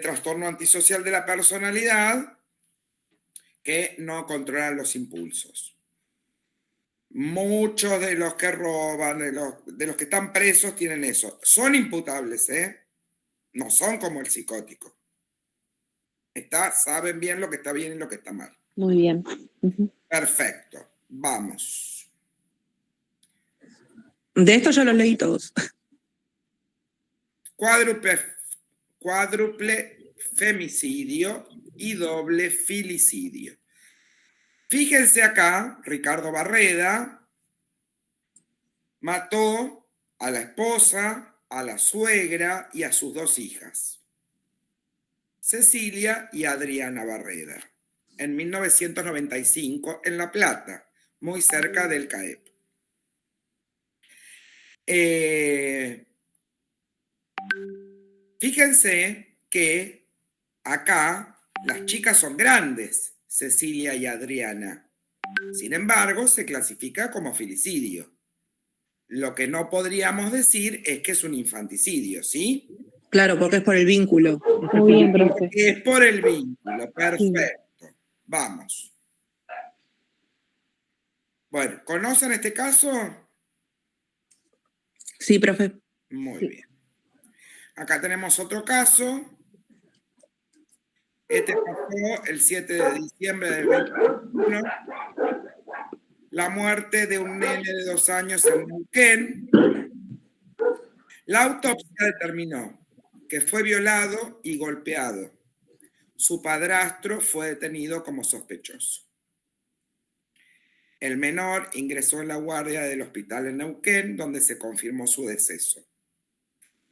trastorno antisocial de la personalidad que no controlan los impulsos. Muchos de los que roban, de los que están presos, tienen eso. Son imputables, ¿eh? No son como el psicótico. Saben bien lo que está bien y lo que está mal. Muy bien. Perfecto. Vamos. De esto yo los leí todos. Cuádruple femicidio y doble filicidio. Fíjense acá, Ricardo Barreda mató a la esposa, a la suegra y a sus 2 hijas, Cecilia y Adriana Barreda, en 1995 en La Plata, muy cerca del CAEP. Fíjense que acá las chicas son grandes, Cecilia y Adriana. Sin embargo, se clasifica como filicidio. Lo que no podríamos decir es que es un infanticidio, ¿sí? Claro, porque es por el vínculo. Muy bien, profe. Es por el vínculo, perfecto. Vamos. Bueno, ¿conocen este caso? Sí, profe. Muy bien. Acá tenemos otro caso. Este pasó el 7 de diciembre del 2021. La muerte de un nene de 2 años en Neuquén. La autopsia determinó que fue violado y golpeado. Su padrastro fue detenido como sospechoso. El menor ingresó en la guardia del hospital en Neuquén, donde se confirmó su deceso.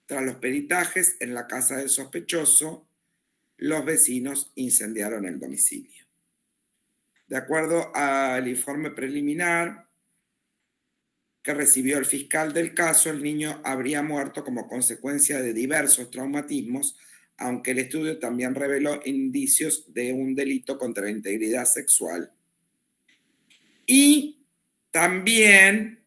Tras los peritajes en la casa del sospechoso, los vecinos incendiaron el domicilio. De acuerdo al informe preliminar que recibió el fiscal del caso, el niño habría muerto como consecuencia de diversos traumatismos, aunque el estudio también reveló indicios de un delito contra la integridad sexual. Y también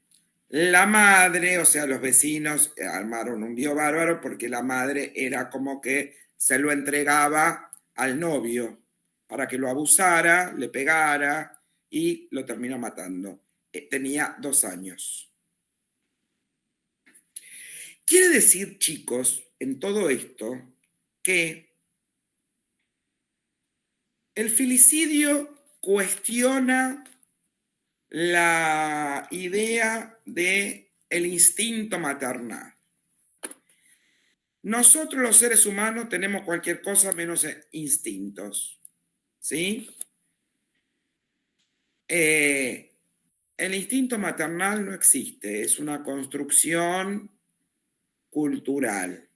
la madre, o sea, los vecinos armaron un lío bárbaro porque la madre era como que se lo entregaba al novio para que lo abusara, le pegara y lo terminó matando. Tenía 2 años. Quiere decir, chicos, en todo esto, que el filicidio cuestiona la idea del instinto maternal. Nosotros los seres humanos tenemos cualquier cosa menos instintos, ¿sí? El instinto maternal no existe, es una construcción cultural.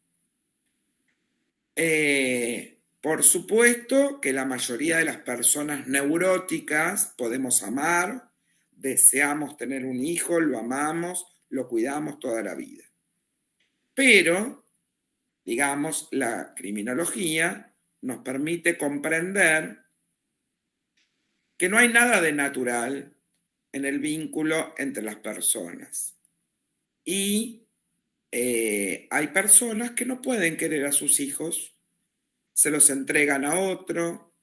Por supuesto que la mayoría de las personas neuróticas podemos amar, deseamos tener un hijo, lo amamos, lo cuidamos toda la vida. Pero, digamos, la criminología nos permite comprender que no hay nada de natural en el vínculo entre las personas. Y hay personas que no pueden querer a sus hijos, se los entregan a otro,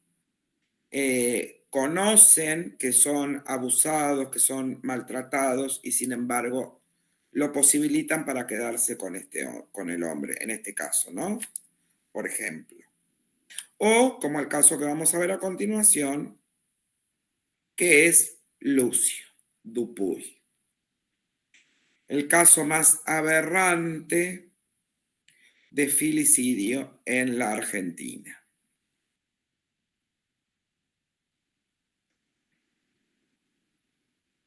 conocen que son abusados, que son maltratados y sin embargo lo posibilitan para quedarse con el hombre, en este caso, ¿no? Por ejemplo. O como el caso que vamos a ver a continuación, que es Lucio Dupuy. El caso más aberrante de filicidio en la Argentina.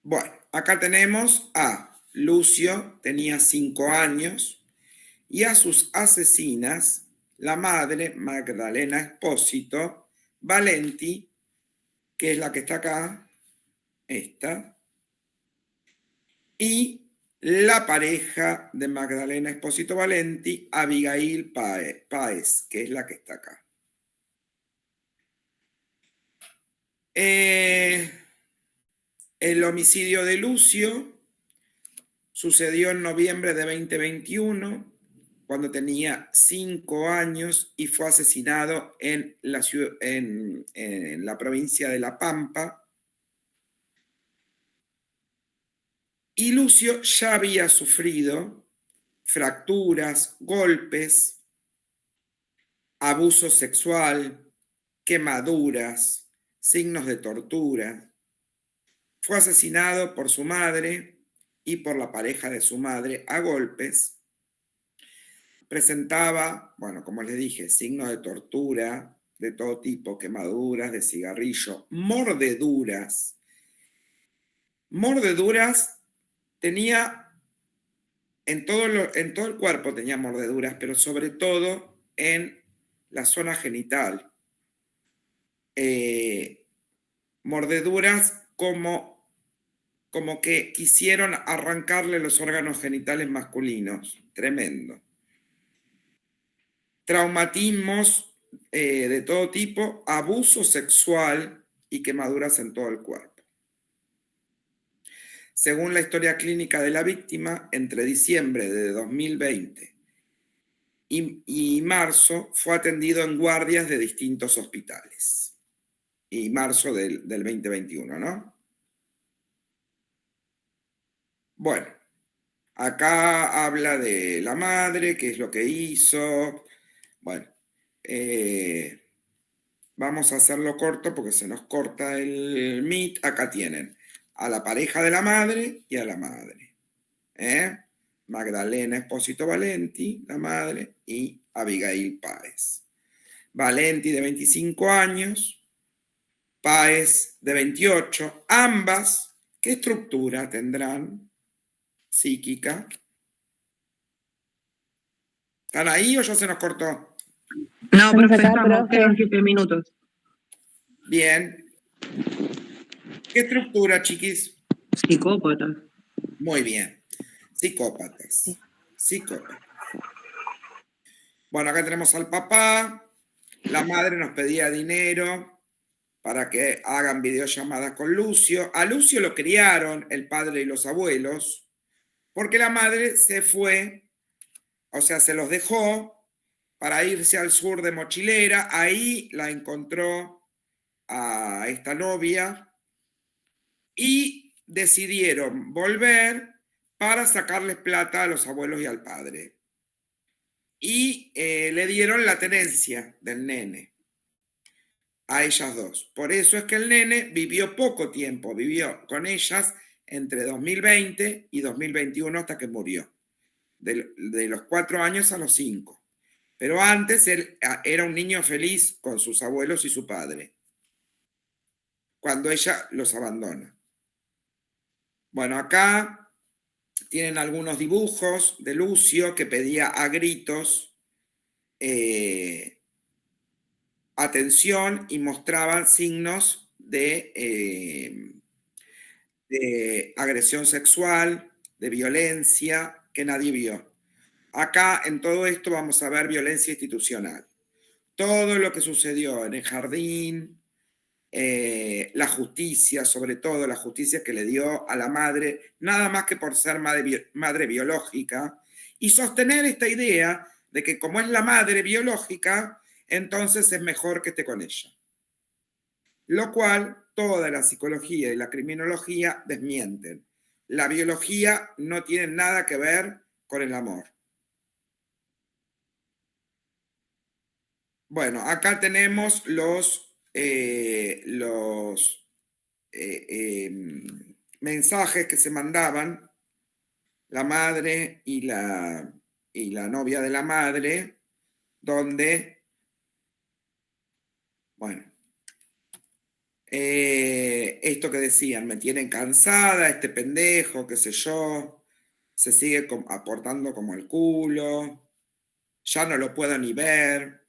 Bueno, acá tenemos a Lucio, tenía 5 años, y a sus asesinas, la madre, Magdalena Espósito, Valenti, que es la que está acá, esta, y la pareja de Magdalena Espósito Valenti, Abigail Páez, que es la que está acá. El homicidio de Lucio sucedió en noviembre de 2021, cuando tenía 5 años y fue asesinado en la provincia de La Pampa. Y Lucio ya había sufrido fracturas, golpes, abuso sexual, quemaduras, signos de tortura. Fue asesinado por su madre y por la pareja de su madre a golpes. Presentaba, bueno, como les dije, signos de tortura de todo tipo, quemaduras de cigarrillo, mordeduras. Mordeduras tenía, en todo el cuerpo tenía mordeduras, pero sobre todo en la zona genital. Mordeduras como que quisieron arrancarle los órganos genitales masculinos. Tremendo. Traumatismos de todo tipo, abuso sexual y quemaduras en todo el cuerpo. Según la historia clínica de la víctima, entre diciembre de 2020 y marzo fue atendido en guardias de distintos hospitales. Y marzo del 2021, ¿no? Bueno, acá habla de la madre, qué es lo que hizo. Bueno, vamos a hacerlo corto porque se nos corta el Meet. Acá tienen a la pareja de la madre y a la madre. Magdalena Espósito Valenti, la madre, y Abigail Páez. Valenti de 25 años, Páez de 28, ambas, ¿qué estructura tendrán psíquica? ¿Están ahí o ya se nos cortó? No, Estamos profe, acá, estamos, profe. quedan 7 minutos. Bien. ¿Qué estructura, chiquis? Psicópata. Muy bien. Psicópatas. Psicópatas. Bueno, acá tenemos al papá. La madre nos pedía dinero para que hagan videollamadas con Lucio. A Lucio lo criaron el padre y los abuelos, porque la madre se fue, o sea, se los dejó para irse al sur de Mochilera. Ahí la encontró a esta novia y decidieron volver para sacarles plata a los abuelos y al padre. Y le dieron la tenencia del nene a ellas dos. Por eso es que el nene vivió poco tiempo, vivió con ellas entre 2020 y 2021 hasta que murió. De los 4 años a los 5. Pero antes él era un niño feliz con sus abuelos y su padre, cuando ella los abandona. Bueno, acá tienen algunos dibujos de Lucio que pedía a gritos atención y mostraban signos de agresión sexual, de violencia que nadie vio. acá en todo esto vamos a ver violencia institucional. Todo lo que sucedió en el jardín, la justicia, sobre todo la justicia que le dio a la madre, nada más que por ser madre biológica, y sostener esta idea de que como es la madre biológica, entonces es mejor que esté con ella. Lo cual toda la psicología y la criminología desmienten. La biología no tiene nada que ver con el amor. Bueno, acá tenemos los mensajes que se mandaban la madre y la novia de la madre, donde, bueno, esto que decían, me tienen cansada, este pendejo, qué sé yo, se sigue aportando como el culo, ya no lo puedo ni ver.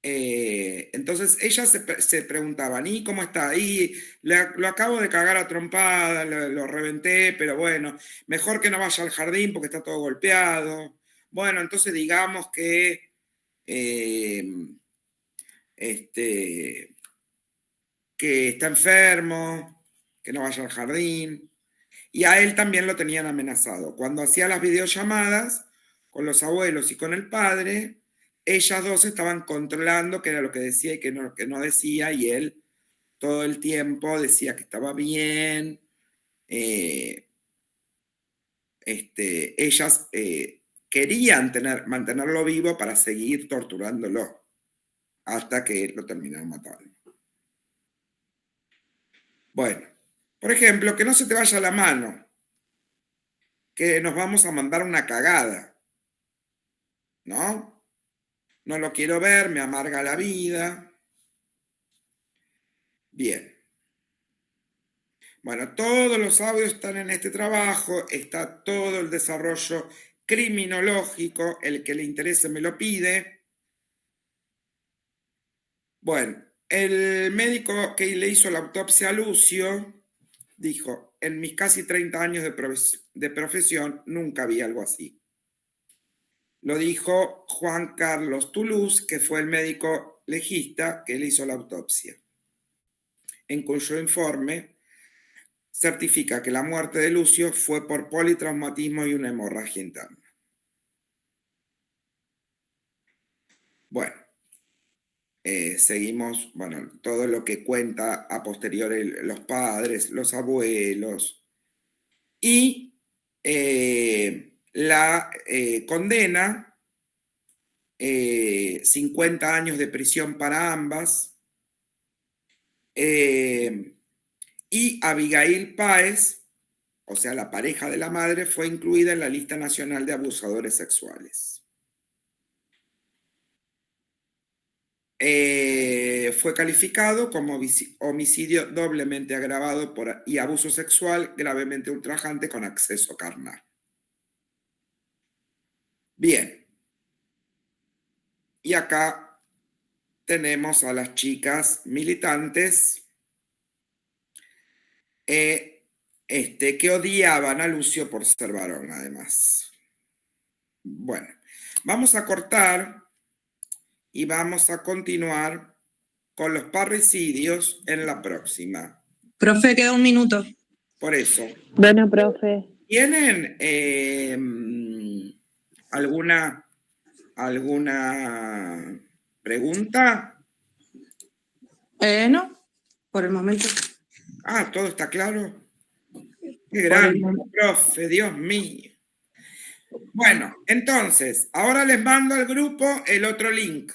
Entonces ellas se preguntaban, ¿y cómo está? Y lo acabo de cagar a trompada, lo reventé, pero bueno, mejor que no vaya al jardín porque está todo golpeado. Bueno, entonces digamos que que está enfermo, que no vaya al jardín. Y a él también lo tenían amenazado. Cuando hacía las videollamadas con los abuelos y con el padre, ellas dos estaban controlando qué era lo que decía y qué no decía, y él todo el tiempo decía que estaba bien. Ellas querían mantenerlo vivo para seguir torturándolo hasta que lo terminaron matando. Bueno, por ejemplo, que no se te vaya la mano, que nos vamos a mandar una cagada, ¿no? No lo quiero ver, me amarga la vida. Bien. Bueno, todos los audios están en este trabajo, está todo el desarrollo criminológico, el que le interese me lo pide. Bueno, el médico que le hizo la autopsia a Lucio dijo, en mis casi 30 años de profesión nunca vi algo así. Lo dijo Juan Carlos Toulouse, que fue el médico legista que le hizo la autopsia, en cuyo informe certifica que la muerte de Lucio fue por politraumatismo y una hemorragia interna. Bueno, seguimos, bueno, todo lo que cuenta a posteriori los padres, los abuelos, y la condena, 50 años de prisión para ambas, y Abigail Páez, o sea, la pareja de la madre, fue incluida en la lista nacional de abusadores sexuales. Fue calificado como homicidio doblemente agravado y abuso sexual gravemente ultrajante con acceso carnal. Bien. Y acá tenemos a las chicas militantes que odiaban a Lucio por ser varón, además. Bueno, vamos a cortar y vamos a continuar con los parricidios en la próxima. Profe, queda un minuto. Por eso, Bueno, profe. ¿tienen alguna pregunta? No, por el momento. Ah, ¿todo está claro? Qué Por el grande, momento. profe, Dios mío. Bueno, entonces, ahora les mando al grupo el otro link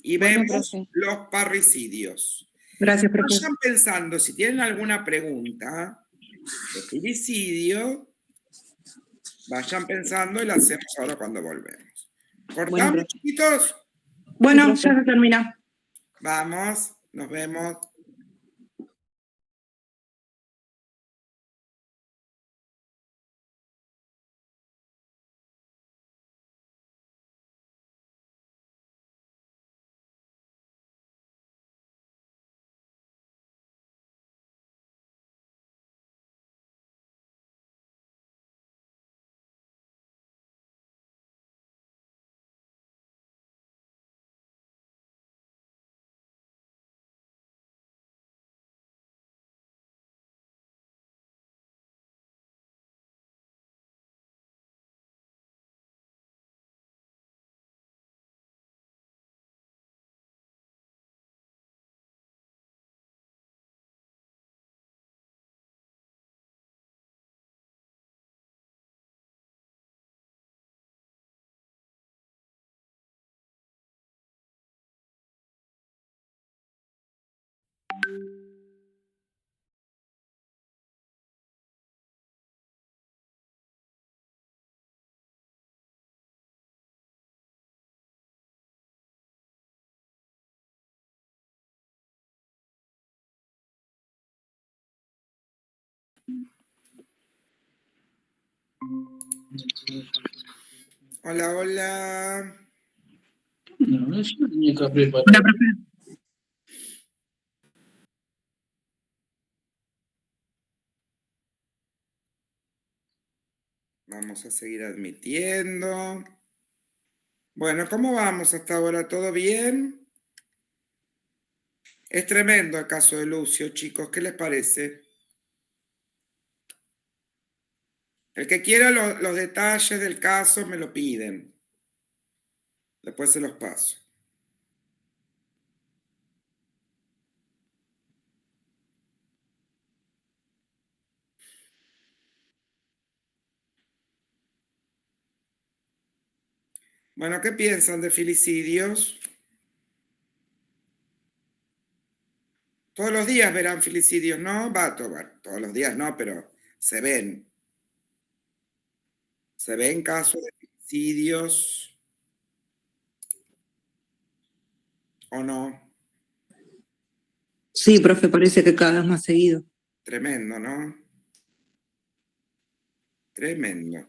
y Bueno, vemos profe. los parricidios. Gracias, profe. Vayan pensando, si tienen alguna pregunta de filicidio, vayan pensando y la hacemos ahora cuando volvemos. ¿Cortamos, Bueno, profe. chiquitos? Bueno, Sí, profe. ya se termina. Vamos, nos vemos. Hola, hola. No, eso tenía que preparar. Hola, profe. Vamos a seguir admitiendo. Bueno, ¿cómo vamos hasta ahora? ¿Todo bien? Es tremendo el caso de Lucio, chicos. ¿Qué les parece? El que quiera los detalles del caso me lo piden. Después se los paso. Bueno, ¿qué piensan de filicidios? Todos los días verán filicidios, ¿no? Todos los días no, pero se ven. Se ven casos de filicidios o no. Sí, profe, parece que cada vez más seguido. Tremendo, ¿no? Tremendo.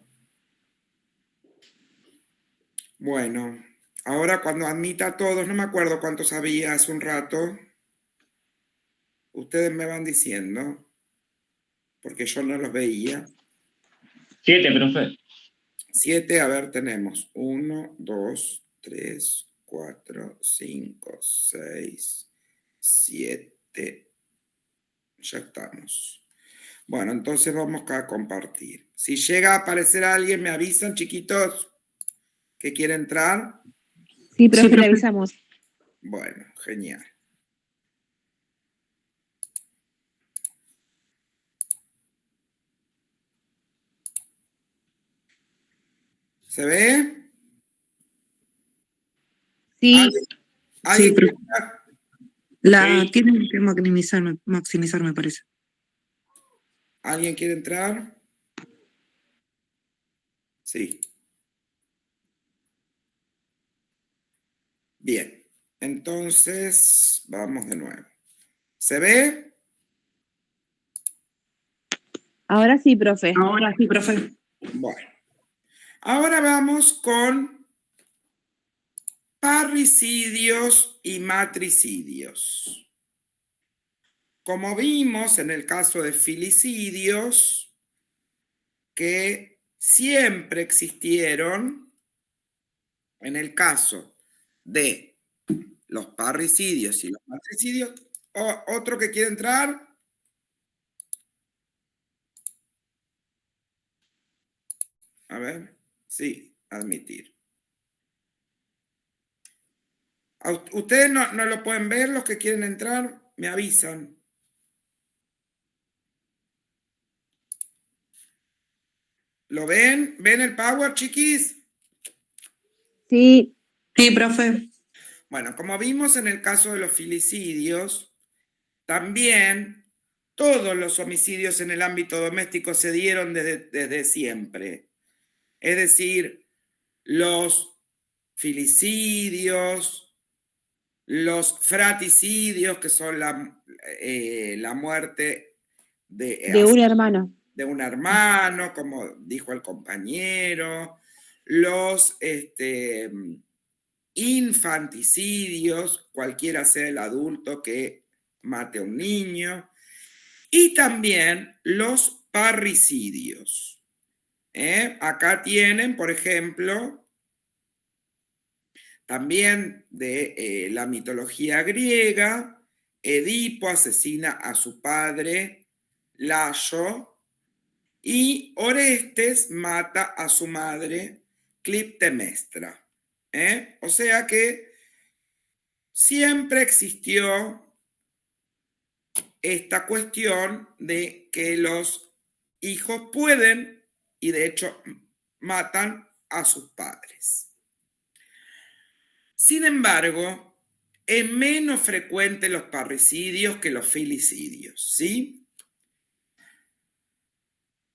Bueno, ahora cuando admita a todos, no me acuerdo cuántos había hace un rato. Ustedes me van diciendo, porque yo no los veía. 7, profe. 7, a ver, tenemos 1, 2, 3, 4, 5, 6, 7. Ya estamos. Bueno, entonces vamos a compartir. Si llega a aparecer alguien, me avisan, chiquitos, que quiere entrar. Sí, profe, profe. le avisamos. Bueno, genial. ¿Se ve? Sí, ¿Alguien Sí, quiere profe. entrar? La Sí. tienen que maximizar, me parece. ¿Alguien quiere entrar? Sí. Bien. Entonces, vamos de nuevo. ¿Se ve? ahora sí, profe. Ahora sí, profe. Bueno. Ahora vamos con parricidios y matricidios. Como vimos en el caso de filicidios, que siempre existieron, en el caso de los parricidios y los matricidios. ¿Otro que quiere entrar? A ver, sí, admitir. ¿Ustedes no lo pueden ver, los que quieren entrar? Me avisan. ¿Lo ven? ¿Ven el power, chiquis? Sí, Sí, profe. Bueno, como vimos en el caso de los filicidios, también todos los homicidios en el ámbito doméstico se dieron desde siempre. Es decir, los filicidios, los fraticidios, que son la muerte de un hermano. de un hermano, como dijo el compañero, los infanticidios, cualquiera sea el adulto que mate a un niño, y también los parricidios. Acá tienen, por ejemplo, también de la mitología griega, Edipo asesina a su padre Layo y Orestes mata a su madre Clitemnestra. O sea que siempre existió esta cuestión de que los hijos pueden, y de hecho matan a sus padres. Sin embargo, es menos frecuente los parricidios que los filicidios, ¿sí?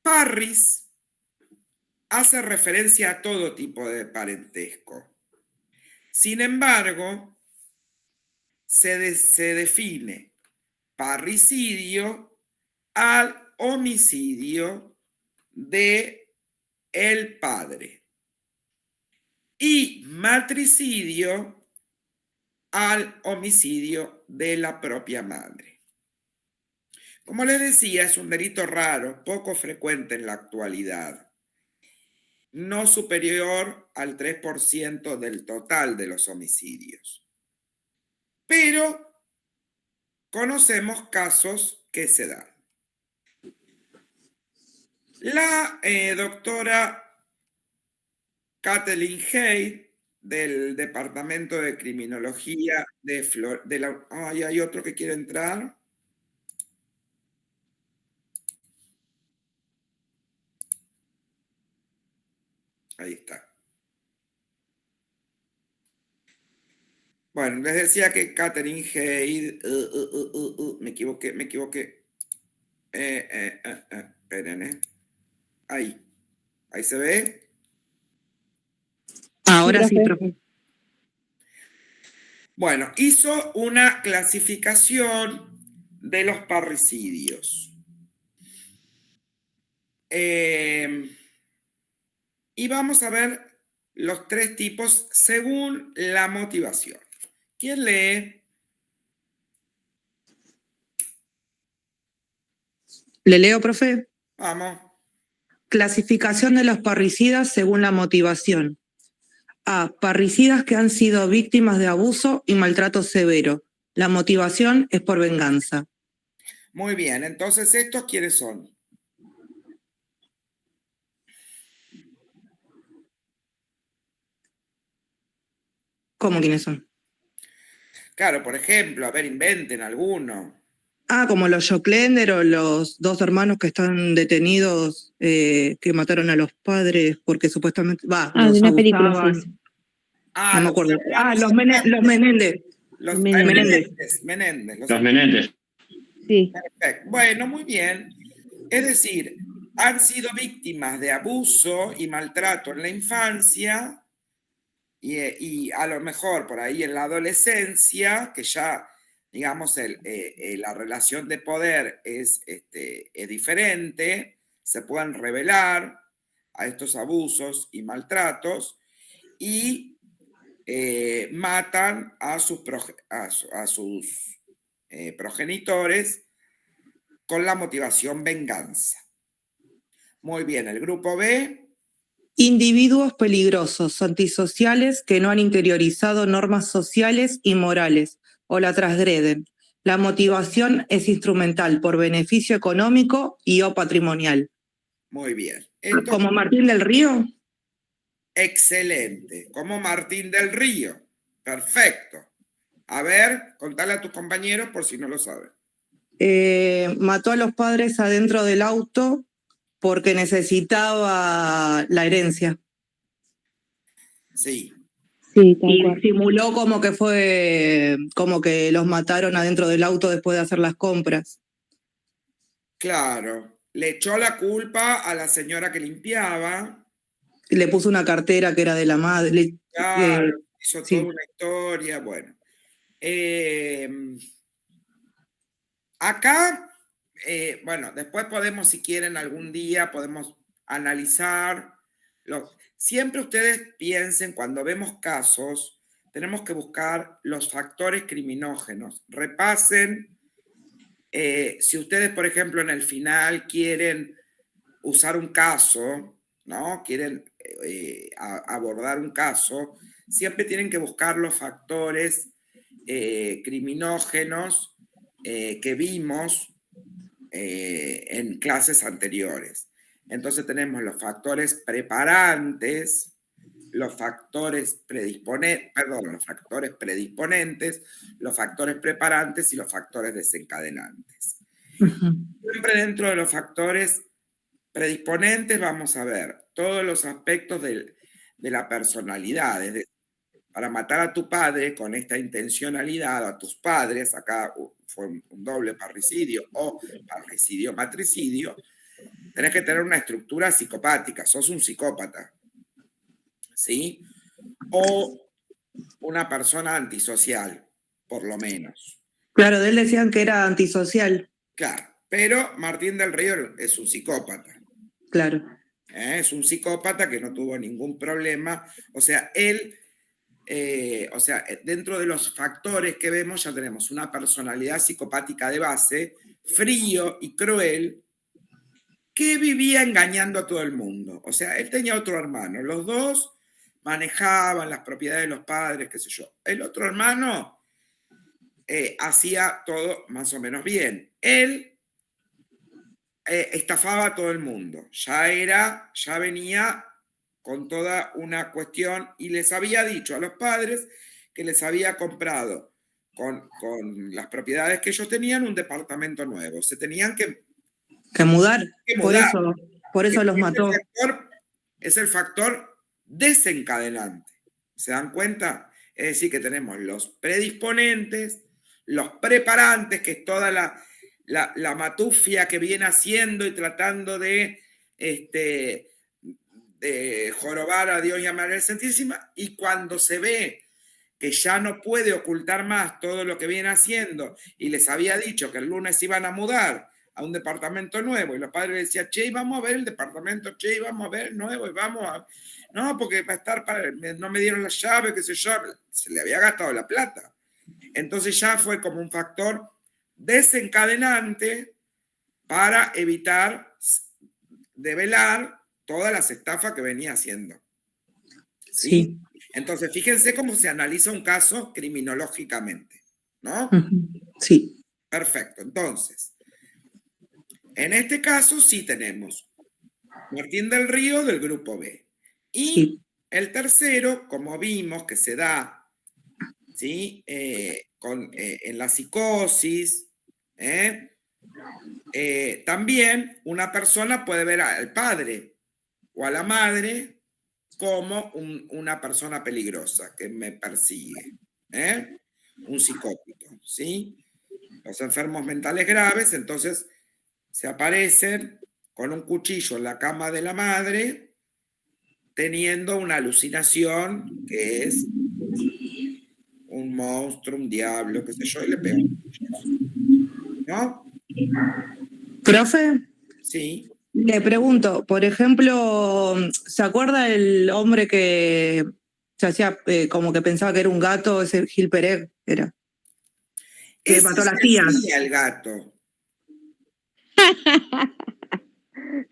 Parris hace referencia a todo tipo de parentesco. Sin embargo, se define parricidio al homicidio de el padre y matricidio al homicidio de la propia madre. Como les decía, es un delito raro, poco frecuente en la actualidad, no superior al 3% del total de los homicidios. Pero conocemos casos que se dan. La doctora Kathleen Hay, del Departamento de Criminología de la... Ay, hay otro que quiere entrar. Ahí está. Bueno, les decía que Kathleen Hay... me equivoqué. Esperen, Ahí se ve. Ahora sí, profe. Bueno, hizo una clasificación de los parricidios. Y vamos a ver los 3 tipos según la motivación. ¿Quién lee? ¿Le leo, profe? Vamos. Clasificación de los parricidas según la motivación. A. Parricidas que han sido víctimas de abuso y maltrato severo. La motivación es por venganza. Muy bien, entonces, ¿estos quiénes son? ¿Cómo quiénes son? Claro, por ejemplo, a ver, inventen alguno. Ah, como los Joclender o los 2 hermanos que están detenidos que mataron a los padres porque supuestamente... de los una película, abusaban. sí. No me acuerdo. Los Menéndez. Los Menéndez. Menéndez. Los Menéndez. Sí. Perfecto. Bueno, muy bien. Es decir, han sido víctimas de abuso y maltrato en la infancia y a lo mejor por ahí en la adolescencia, que ya, digamos, la relación de poder es diferente, se pueden revelar a estos abusos y maltratos y matan a sus progenitores con la motivación venganza. Muy bien, el grupo B. Individuos peligrosos, antisociales que no han interiorizado normas sociales y morales o la transgreden. La motivación es instrumental por beneficio económico y o patrimonial. Muy bien. ¿Como Martín del Río? Excelente. Como Martín del Río. Perfecto. A ver, contale a tus compañeros por si no lo saben. Mató a los padres adentro del auto porque necesitaba la herencia. Sí. Sí, tal Y cual. simuló como que los mataron adentro del auto después de hacer las compras. Claro. Le echó la culpa a la señora que limpiaba. Le puso una cartera que era de la madre. Claro, hizo sí. toda una historia. Bueno. Acá, bueno, después podemos, si quieren, algún día podemos analizar. Siempre ustedes piensen, cuando vemos casos, tenemos que buscar los factores criminógenos. Repasen, si ustedes, por ejemplo, en el final quieren usar un caso, ¿no? Quieren abordar un caso, siempre tienen que buscar los factores criminógenos que vimos en clases anteriores. Entonces tenemos los factores preparantes, los factores predisponentes, los factores preparantes y los factores desencadenantes. Siempre dentro de los factores predisponentes vamos a ver todos los aspectos de la personalidad, es decir, para matar a tu padre con esta intencionalidad, a tus padres, acá fue un doble parricidio o parricidio-matricidio, tenés que tener una estructura psicopática, sos un psicópata, ¿sí? O una persona antisocial, por lo menos. Claro, de él decían que era antisocial. Claro, pero Martín del Río es un psicópata. Claro. Es un psicópata que no tuvo ningún problema. O sea, él, dentro de los factores que vemos ya tenemos una personalidad psicopática de base, frío y cruel, que vivía engañando a todo el mundo. O sea, él tenía otro hermano. Los dos manejaban las propiedades de los padres, qué sé yo. El otro hermano hacía todo más o menos bien. Él estafaba a todo el mundo. Ya venía con toda una cuestión y les había dicho a los padres que les había comprado con las propiedades que ellos tenían un departamento nuevo. Se tenían que Mudar. mudar. Por eso los Es mató. Es el factor desencadenante. ¿Se dan cuenta? Es decir, que tenemos los predisponentes, los preparantes, que es toda la matufia que viene haciendo y tratando de jorobar a Dios y a María Santísima, y cuando se ve que ya no puede ocultar más todo lo que viene haciendo, y les había dicho que el lunes iban a mudar a un departamento nuevo, y los padres le decían, che, vamos a ver el departamento, che, vamos a ver el nuevo, y vamos a... No, porque va a estar no me dieron la llave, qué sé yo, se le había gastado la plata. Entonces ya fue como un factor desencadenante para evitar develar todas las estafas que venía haciendo. ¿Sí? Entonces, fíjense cómo se analiza un caso criminológicamente, ¿no? Sí. Perfecto. Entonces, en este caso sí tenemos Martín del Río del grupo B. Y el tercero, como vimos que se da, ¿sí? En la psicosis, también una persona puede ver al padre o a la madre como una persona peligrosa que me persigue, un psicótico, ¿sí? Los enfermos mentales graves, entonces, se aparecen con un cuchillo en la cama de la madre, teniendo una alucinación que es un monstruo, un diablo, qué sé yo, y le pegan un cuchillo. ¿No? ¿Profe? Sí. Le pregunto, por ejemplo, ¿se acuerda el hombre que se hacía como que pensaba que era un gato? Ese Gil Pérez era. Que mató a las tías. El gato.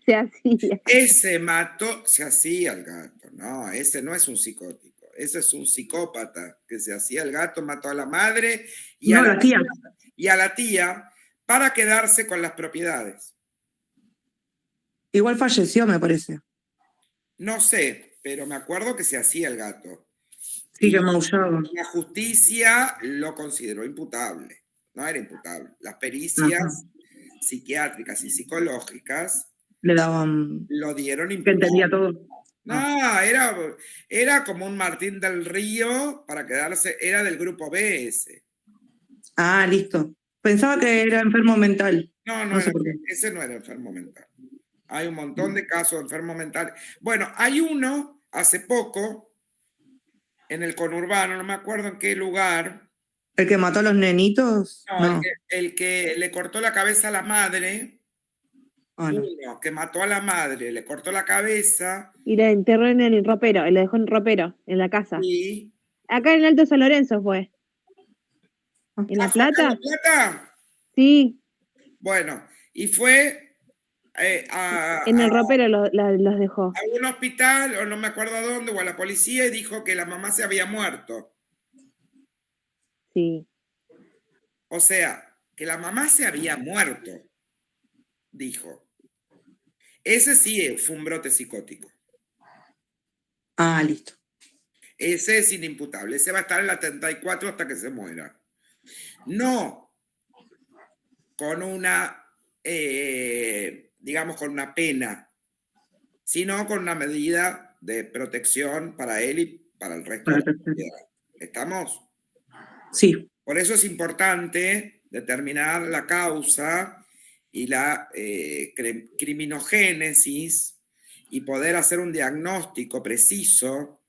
Se hacía. Ese mató, se hacía el gato. No, ese no es un psicótico. Ese es un psicópata que se hacía el gato, mató a la madre y no, a la tía. Y a la tía para quedarse con las propiedades. Igual falleció, me parece. No sé, pero me acuerdo que se hacía el gato. Sí, que maullaba. La justicia lo consideró imputable. No era imputable. Las pericias psiquiátricas y psicológicas le daban... lo dieron imputable. Que entendía todo. No, era como un Martín del Río para quedarse, era del grupo B ese. Ah, listo. Pensaba que era enfermo mental. No, ese no era enfermo mental. Hay un montón de casos de enfermos mentales. Bueno, hay uno hace poco en el conurbano, no me acuerdo en qué lugar. ¿El que mató a los nenitos? No. El que le cortó la cabeza a la madre. No. Uno que mató a la madre, le cortó la cabeza. Y la enterró en el ropero, lo dejó en el ropero, en la casa. Sí. Acá en el Alto San Lorenzo fue. ¿En La Plata? ¿En La Plata? Sí. Bueno, y fue en el ropero los dejó. A un hospital, o no me acuerdo a dónde, o a la policía, y dijo que la mamá se había muerto. Sí. O sea, que la mamá se había muerto, dijo. Ese sí fue un brote psicótico. Ah, listo. Ese es inimputable. Ese va a estar en la 34 hasta que se muera. No con una, digamos, con una pena, sino con una medida de protección para él y para el resto de la sociedad. ¿Estamos? Sí. Por eso es importante determinar la causa y la criminogénesis y poder hacer un diagnóstico preciso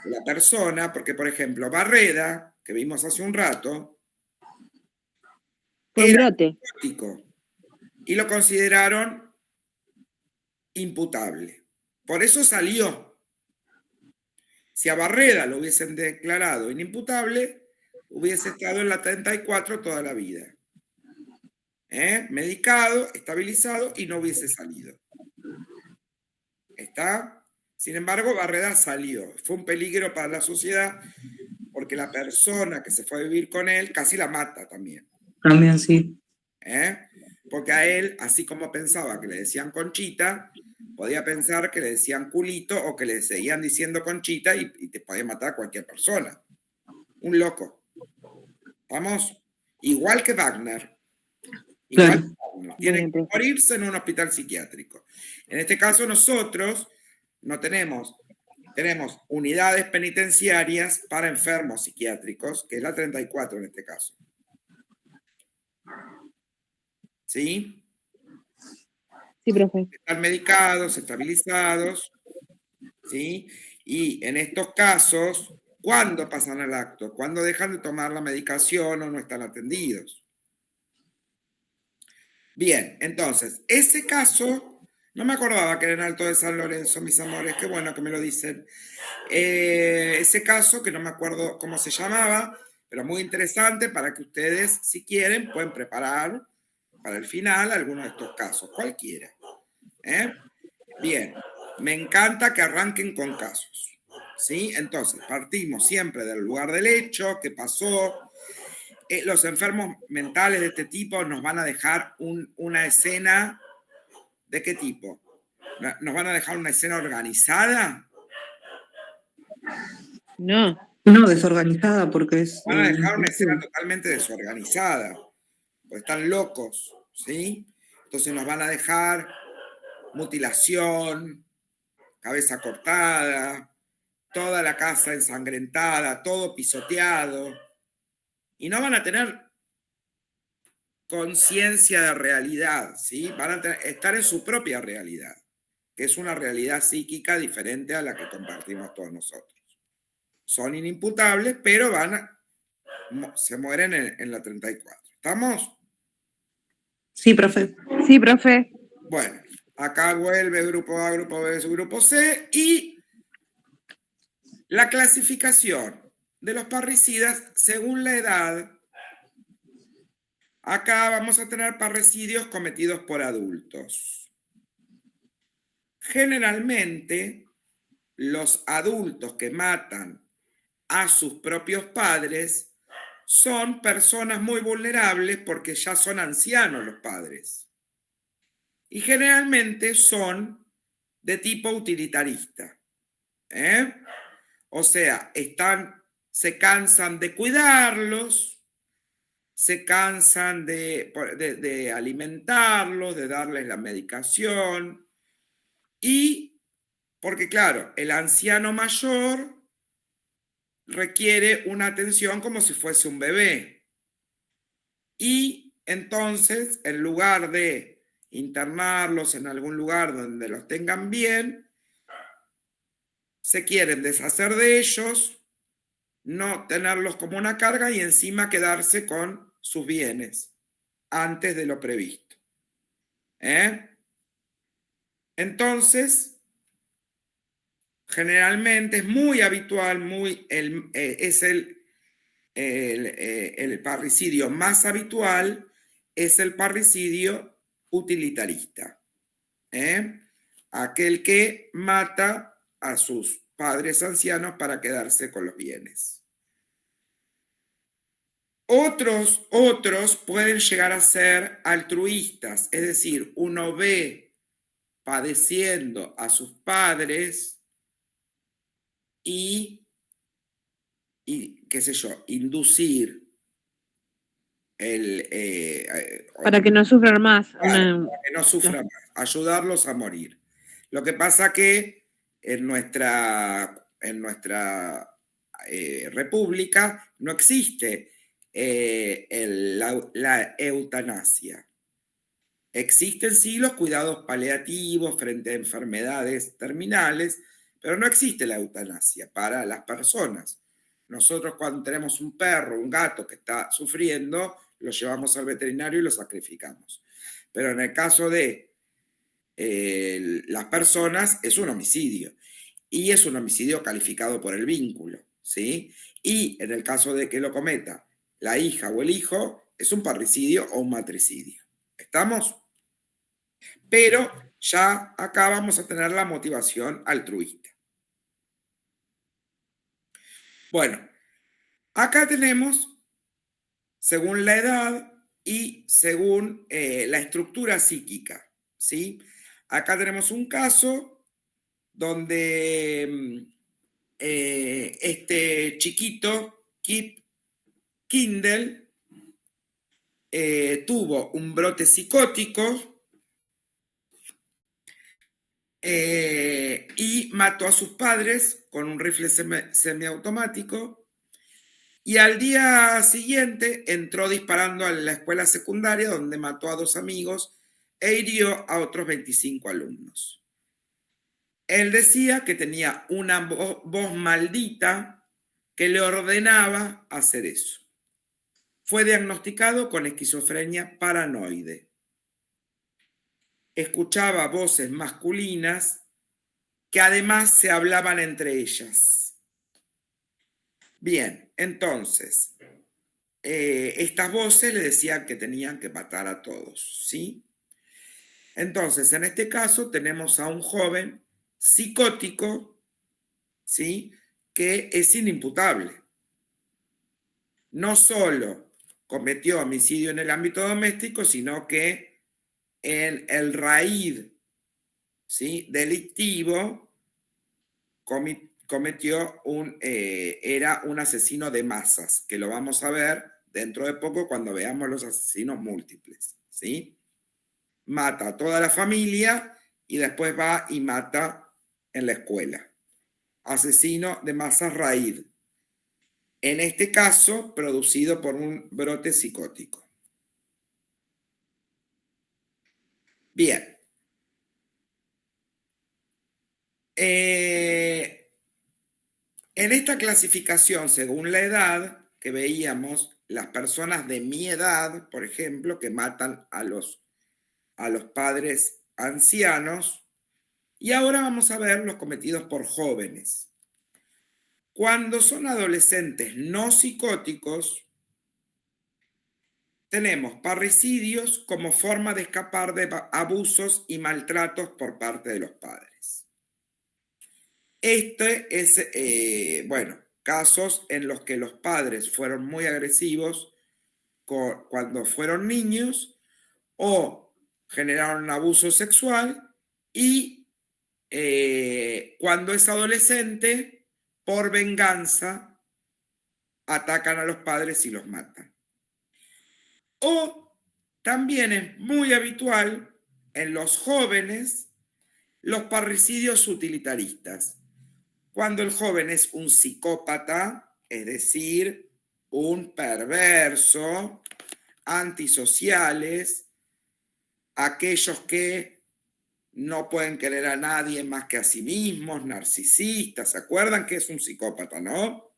de la persona, porque, por ejemplo, Barreda, que vimos hace un rato, fue un brote. Psicótico. y lo consideraron imputable. Por eso salió. Si a Barreda lo hubiesen declarado inimputable, hubiese estado en la 34 toda la vida. Medicado, estabilizado y no hubiese salido. ¿Está? Sin embargo, Barreda salió. Fue un peligro para la sociedad porque la persona que se fue a vivir con él casi la mata también. También sí. Porque a él, así como pensaba que le decían Conchita, podía pensar que le decían culito o que le seguían diciendo Conchita y te podía matar a cualquier persona. Un loco. ¿Vamos? Igual que Wagner. Igual Claro. que Wagner. Tiene que morirse en un hospital psiquiátrico. En este caso nosotros no tenemos unidades penitenciarias para enfermos psiquiátricos, que es la 34 en este caso. ¿Sí? Sí, profe. Están medicados, estabilizados, ¿sí? Y en estos casos, ¿cuándo pasan al acto? ¿Cuándo dejan de tomar la medicación o no están atendidos? Bien, entonces, ese caso, no me acordaba que era en Alto de San Lorenzo, mis amores, qué bueno que me lo dicen. Ese caso, que no me acuerdo cómo se llamaba, pero muy interesante para que ustedes, si quieren, pueden preparar para el final alguno de estos casos, cualquiera. Bien, me encanta que arranquen con casos, ¿sí? Entonces, partimos siempre del lugar del hecho, qué pasó. Los enfermos mentales de este tipo nos van a dejar una escena, ¿de qué tipo? ¿Nos van a dejar una escena organizada? No. No, desorganizada porque es... Van a dejar una escena totalmente desorganizada, porque están locos, ¿sí? Entonces nos van a dejar mutilación, cabeza cortada, toda la casa ensangrentada, todo pisoteado, y no van a tener conciencia de realidad, ¿sí? Van a estar en su propia realidad, que es una realidad psíquica diferente a la que compartimos todos nosotros. Son inimputables, pero se mueren en la 34. ¿Estamos? Sí, profe. Sí, profe. Bueno, acá vuelve grupo A, grupo B, grupo C, y la clasificación de los parricidas según la edad. Acá vamos a tener parricidios cometidos por adultos. Generalmente, los adultos que matan a sus propios padres son personas muy vulnerables porque ya son ancianos los padres. Y generalmente son de tipo utilitarista. O sea, se cansan de cuidarlos, se cansan de alimentarlos, de darles la medicación. Y porque, claro, el anciano mayor requiere una atención como si fuese un bebé. Y entonces, en lugar de internarlos en algún lugar donde los tengan bien, se quieren deshacer de ellos, no tenerlos como una carga y encima quedarse con sus bienes antes de lo previsto. Entonces, generalmente es muy habitual, es el parricidio más habitual, es el parricidio utilitarista. Aquel que mata a sus padres ancianos para quedarse con los bienes. Otros pueden llegar a ser altruistas, es decir, uno ve padeciendo a sus padres y qué sé yo, inducir Para que no sufran más. Claro, para que no sufran más, ayudarlos a morir. Lo que pasa que en nuestra república no existe la eutanasia. Existen sí los cuidados paliativos frente a enfermedades terminales, pero no existe la eutanasia para las personas. Nosotros cuando tenemos un perro, un gato que está sufriendo, lo llevamos al veterinario y lo sacrificamos. pero en el caso de las personas es un homicidio. Y es un homicidio calificado por el vínculo, ¿sí? Y en el caso de que lo cometa la hija o el hijo, es un parricidio o un matricidio. ¿Estamos? Pero ya acá vamos a tener la motivación altruista. Bueno, acá tenemos, según la edad y según la estructura psíquica, ¿sí? Acá tenemos un caso donde este chiquito, Kip Kindle, tuvo un brote psicótico y mató a sus padres con un rifle semiautomático, y al día siguiente entró disparando a la escuela secundaria donde mató a 2 amigos e hirió a otros 25 alumnos. Él decía que tenía una voz maldita que le ordenaba hacer eso. Fue diagnosticado con esquizofrenia paranoide. Escuchaba voces masculinas que además se hablaban entre ellas. Bien, entonces, estas voces le decían que tenían que matar a todos, ¿sí? Entonces, en este caso tenemos a un joven psicótico, ¿sí?, que es inimputable. No solo cometió homicidio en el ámbito doméstico, sino que en el raíz, ¿sí?, delictivo cometió era un asesino de masas, que lo vamos a ver dentro de poco cuando veamos los asesinos múltiples, ¿sí? Mata a toda la familia y después va y mata en la escuela. Asesino de masas raíz. En este caso, producido por un brote psicótico. Bien. En esta clasificación, según la edad que veíamos, las personas de mi edad, por ejemplo, que matan a los padres ancianos, y ahora vamos a ver los cometidos por jóvenes. Cuando son adolescentes no psicóticos, tenemos parricidios como forma de escapar de abusos y maltratos por parte de los padres. Este es, casos en los que los padres fueron muy agresivos cuando fueron niños o generaron abuso sexual, y cuando es adolescente, por venganza, atacan a los padres y los matan. O también es muy habitual en los jóvenes los parricidios utilitaristas, cuando el joven es un psicópata, es decir, un perverso, antisociales, aquellos que no pueden querer a nadie más que a sí mismos, narcisistas. ¿Se acuerdan que es un psicópata, no?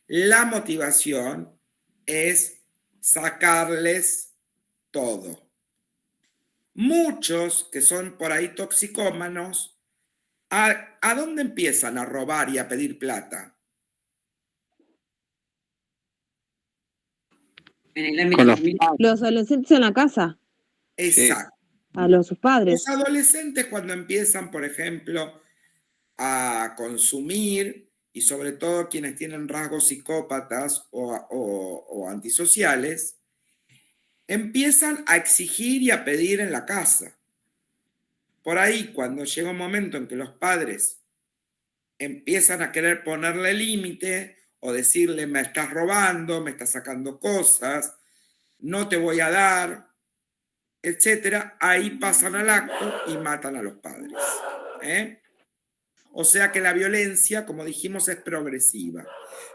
La motivación es sacarles todo. Muchos que son por ahí toxicómanos, ¿a dónde empiezan a robar y a pedir plata? En el ámbito familiar. Los adolescentes en la casa, Exacto. a sus padres. Los adolescentes, cuando empiezan, por ejemplo, a consumir, y sobre todo quienes tienen rasgos psicópatas o antisociales, empiezan a exigir y a pedir en la casa. Por ahí, cuando llega un momento en que los padres empiezan a querer ponerle límite o decirle: me estás robando, me estás sacando cosas, no te voy a dar, etcétera, ahí pasan al acto y matan a los padres. O sea que la violencia, como dijimos, es progresiva.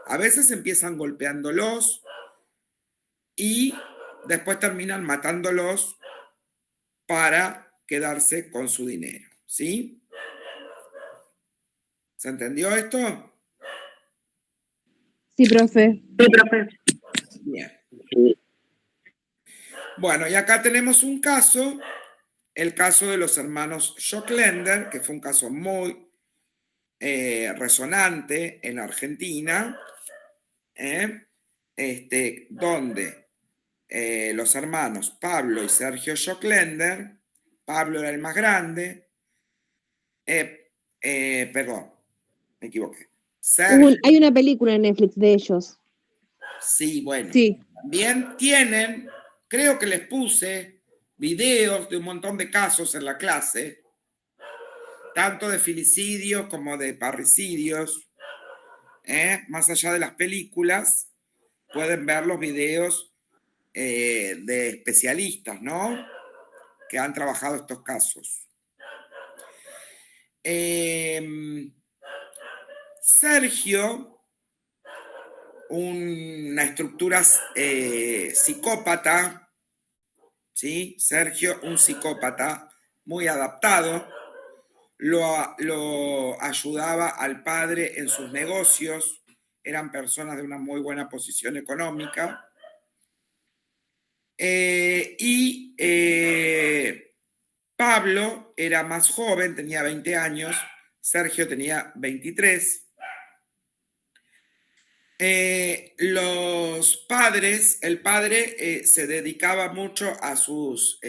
A veces empiezan golpeándolos y después terminan matándolos para quedarse con su dinero, ¿sí? ¿Se entendió esto? Sí, profe. Bien. Bueno, y acá tenemos un caso, el caso de los hermanos Schocklender, que fue un caso muy resonante en Argentina, donde los hermanos Pablo y Sergio Schocklender, Pablo era el más grande, perdón, me equivoqué. Sergio, Hay una película en Netflix de ellos. sí, bueno, Sí. también tienen, creo que les puse videos de un montón de casos en la clase, tanto de filicidios como de parricidios, más allá de las películas, pueden ver los videos de especialistas, ¿no? Que han trabajado estos casos. Sergio, una estructura psicópata, ¿sí? Sergio, un psicópata muy adaptado, lo ayudaba al padre en sus negocios, eran personas de una muy buena posición económica. Pablo era más joven, tenía 20 años, Sergio tenía 23. El padre se dedicaba mucho a sus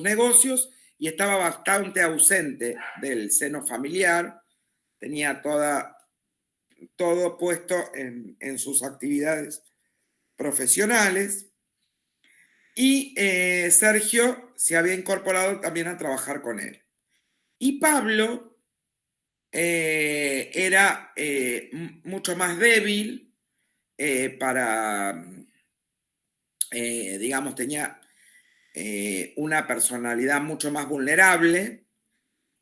negocios y estaba bastante ausente del seno familiar, tenía todo puesto en sus actividades profesionales. Y Sergio se había incorporado también a trabajar con él. Y Pablo era mucho más débil digamos, tenía una personalidad mucho más vulnerable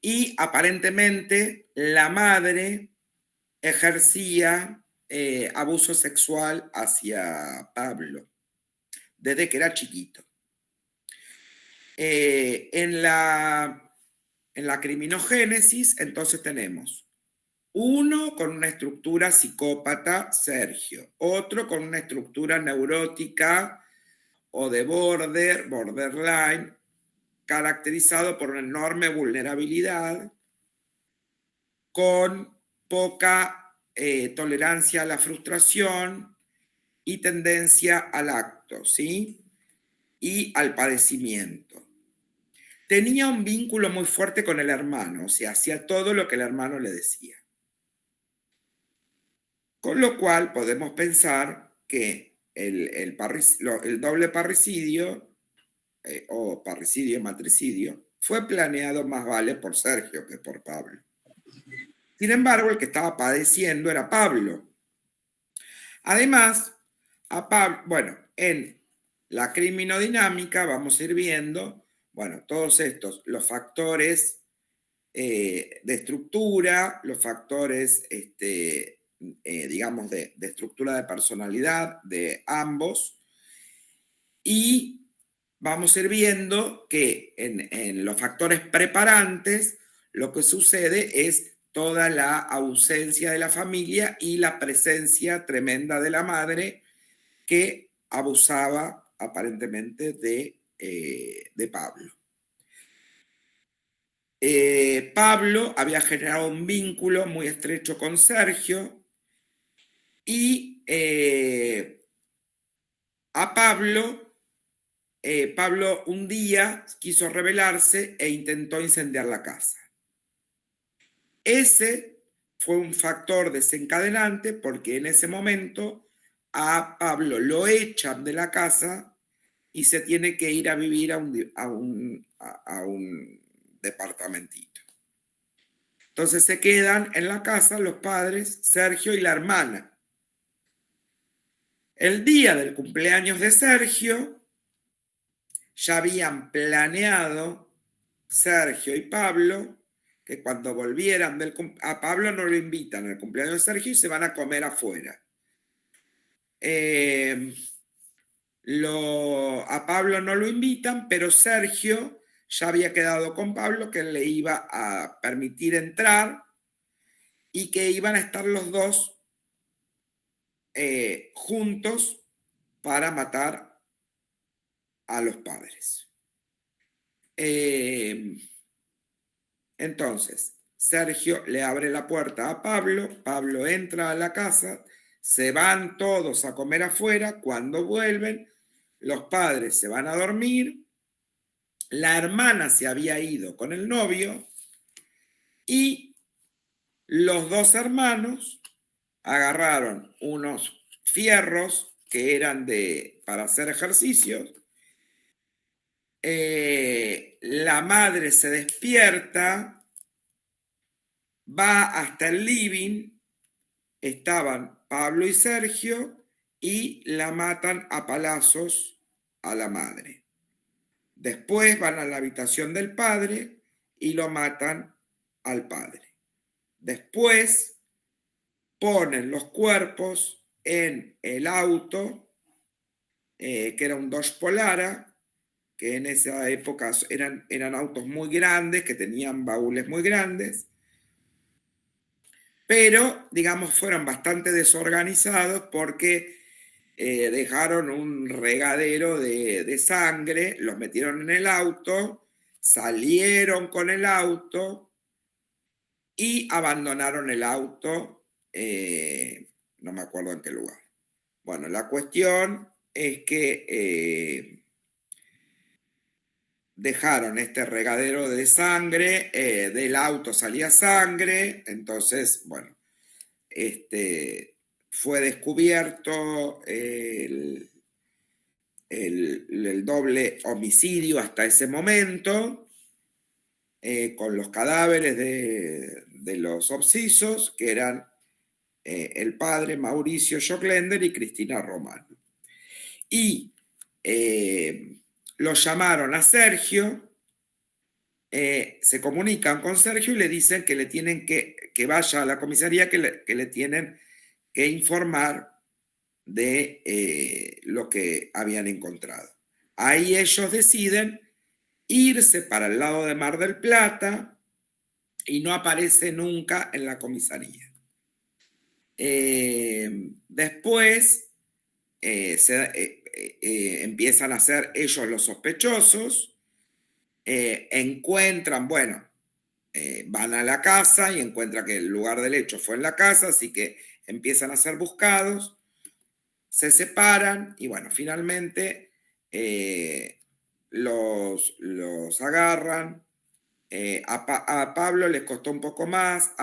y aparentemente la madre ejercía abuso sexual hacia Pablo desde que era chiquito. En la criminogénesis, entonces tenemos uno con una estructura psicópata, Sergio, otro con una estructura neurótica o de borderline, caracterizado por una enorme vulnerabilidad, con poca tolerancia a la frustración y tendencia al acto, ¿sí? Y al padecimiento. Tenía un vínculo muy fuerte con el hermano, o sea, hacía todo lo que el hermano le decía. Con lo cual podemos pensar que el doble parricidio o parricidio-matricidio fue planeado más vale por Sergio que por Pablo. Sin embargo, el que estaba padeciendo era Pablo. Además, en la criminodinámica vamos a ir viendo, todos estos, los factores de estructura, los factores, digamos, de estructura de personalidad de ambos, y vamos a ir viendo que en los factores preparantes lo que sucede es toda la ausencia de la familia y la presencia tremenda de la madre que abusaba aparentemente de Pablo. Pablo había generado un vínculo muy estrecho con Sergio y a Pablo un día quiso rebelarse e intentó incendiar la casa. Ese fue un factor desencadenante porque en ese momento a Pablo lo echan de la casa y se tiene que ir a vivir a un departamentito. Entonces se quedan en la casa los padres, Sergio y la hermana. El día del cumpleaños de Sergio, ya habían planeado Sergio y Pablo que cuando volvieran a Pablo no lo invitan al cumpleaños de Sergio y se van a comer afuera. A Pablo no lo invitan, pero Sergio ya había quedado con Pablo que le iba a permitir entrar y que iban a estar los dos juntos para matar a los padres. Entonces, Sergio le abre la puerta a Pablo, Pablo entra a la casa, se van todos a comer afuera, cuando vuelven, los padres se van a dormir, la hermana se había ido con el novio y los dos hermanos agarraron unos fierros que eran para hacer ejercicios. La madre se despierta, va hasta el living, estaban Pablo y Sergio y la matan a palazos a la madre. Después van a la habitación del padre y lo matan al padre. Después ponen los cuerpos en el auto, que era un Dodge Polara, que en esa época eran autos muy grandes, que tenían baúles muy grandes, pero, digamos, fueron bastante desorganizados porque dejaron un regadero de sangre, los metieron en el auto, salieron con el auto y abandonaron el auto, no me acuerdo en qué lugar. Bueno, la cuestión es que dejaron este regadero de sangre, del auto salía sangre, entonces, bueno, fue descubierto el doble homicidio hasta ese momento, con los cadáveres de los obsisos, que eran el padre Mauricio Joclender y Cristina Romano. Y lo llamaron a Sergio, se comunican con Sergio y le dicen que le tienen que vaya a la comisaría, que le tienen que informar de lo que habían encontrado. Ahí ellos deciden irse para el lado de Mar del Plata y no aparece nunca en la comisaría. Después empiezan a ser ellos los sospechosos, encuentran, bueno, van a la casa y encuentran que el lugar del hecho fue en la casa, así que empiezan a ser buscados, se separan y bueno, finalmente los agarran. A Pablo les costó un poco más,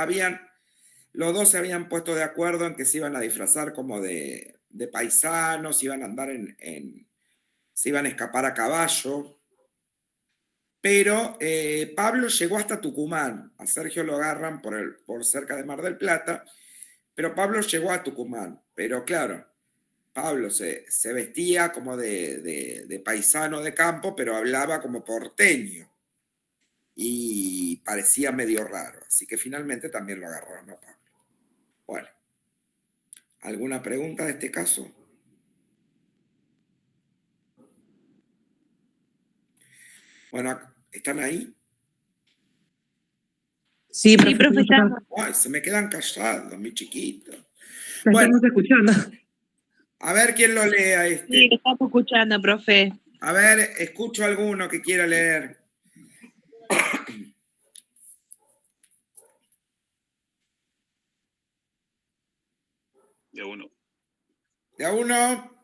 los dos se habían puesto de acuerdo en que se iban a disfrazar como de paisanos, iban a andar se iban a escapar a caballo, pero Pablo llegó hasta Tucumán, a Sergio lo agarran por cerca de Mar del Plata, pero Pablo llegó a Tucumán, pero claro, Pablo se vestía como de paisano de campo, pero hablaba como porteño y parecía medio raro, así que finalmente también lo agarraron a Pablo. Bueno, ¿alguna pregunta de este caso? Bueno, ¿están ahí? Sí, Sí, profe, estamos Ay, se me quedan callados, mi chiquito. la Bueno, estamos escuchando. a ver quién lo lea Sí, lo estamos escuchando, profe. A ver, escucho a alguno que quiera leer. De uno. ¿De a uno?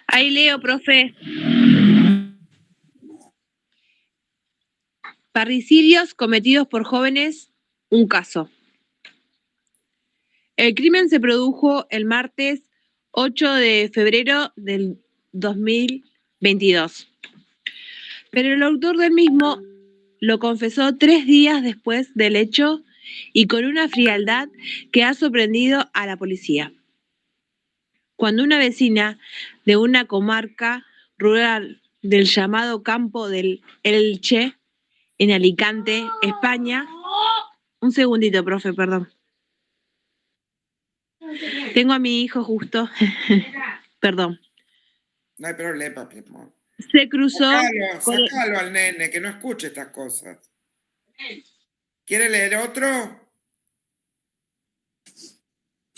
Ahí leo, profe. Parricidios cometidos por jóvenes, un caso. El crimen se produjo el martes 8 de febrero del 2022. Pero el autor del mismo lo confesó 3 días después del hecho y con una frialdad que ha sorprendido a la policía. Cuando una vecina de una comarca rural del llamado Campo del Elche, en Alicante, España. Un segundito, profe, perdón. Tengo a mi hijo justo. Perdón. No hay problema, mi amor. Se cruzó. Sacalo al nene, que no escuche estas cosas. ¿Quiere leer otro?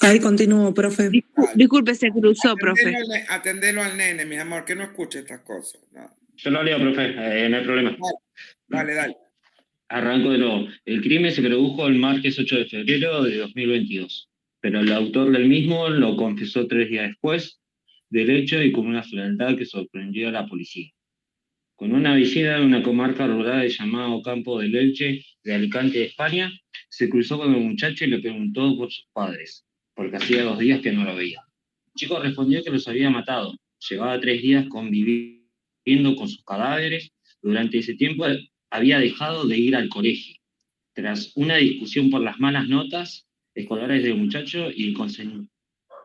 Ahí continúo, profe. Disculpe, se cruzó, profe. Atendelo al nene, mi amor, que no escuche estas cosas. No. Yo lo leo, profe, no hay problema. Dale. Arranco de nuevo. El crimen se produjo el martes 8 de febrero de 2022, pero el autor del mismo lo confesó 3 días después del hecho y con una frialdad que sorprendió a la policía. Con una visita de una comarca rural llamada Campo de Leche, de Alicante, España, se cruzó con el muchacho y le preguntó por sus padres, porque hacía 2 días que no lo veía. El chico respondió que los había matado. Llevaba 3 días conviviendo con sus cadáveres. Durante ese tiempo había dejado de ir al colegio. Tras una discusión por las malas notas escolares del muchacho y el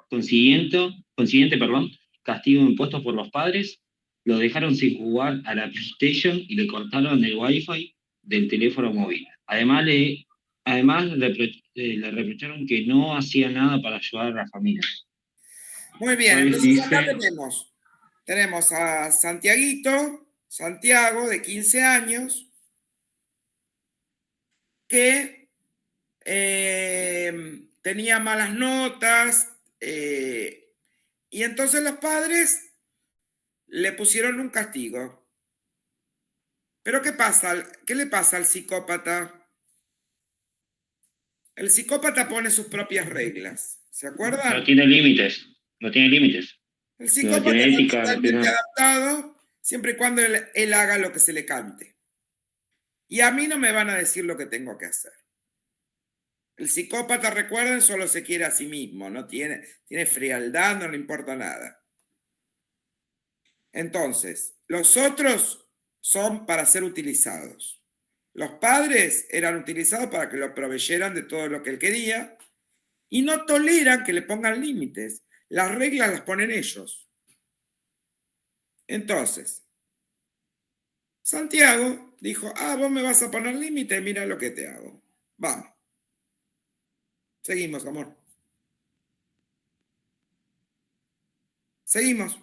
consiguiente castigo impuesto por los padres, lo dejaron sin jugar a la PlayStation y le cortaron el Wi-Fi del teléfono móvil. Además le reprocharon que no hacía nada para ayudar a la familia. Muy bien, Pues entonces acá dice- tenemos a Santiago, de 15 años, que tenía malas notas, y entonces los padres le pusieron un castigo. Pero ¿qué pasa? ¿Qué le pasa al psicópata? El psicópata pone sus propias reglas. ¿Se acuerdan? No tiene límites. El psicópata tiene está ética, no totalmente tiene nada. adaptado siempre y cuando él haga lo que se le cante. Y a mí no me van a decir lo que tengo que hacer. El psicópata, recuerden, solo se quiere a sí mismo, no tiene frialdad, no le importa nada. Entonces, los otros son para ser utilizados. Los padres eran utilizados para que lo proveyeran de todo lo que él quería y no toleran que le pongan límites. Las reglas las ponen ellos. Entonces, Santiago dijo, vos me vas a poner límites, mira lo que te hago. Vamos. Seguimos, amor. Seguimos.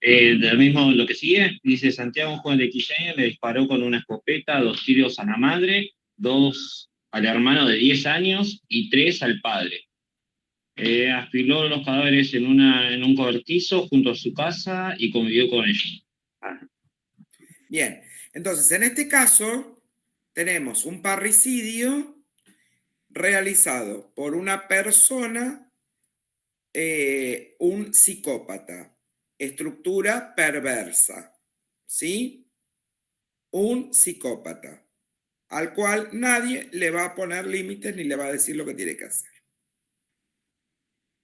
Del mismo, lo que sigue, dice Santiago, un joven de 15 años, le disparó con una escopeta 2 tiros a la madre, 2 al hermano de 10 años y 3 al padre. Afiló los cadáveres en un cobertizo junto a su casa y convivió con ellos. Bien, entonces en este caso tenemos un parricidio realizado por una persona, un psicópata, estructura perversa, ¿sí? Un psicópata, al cual nadie le va a poner límites ni le va a decir lo que tiene que hacer.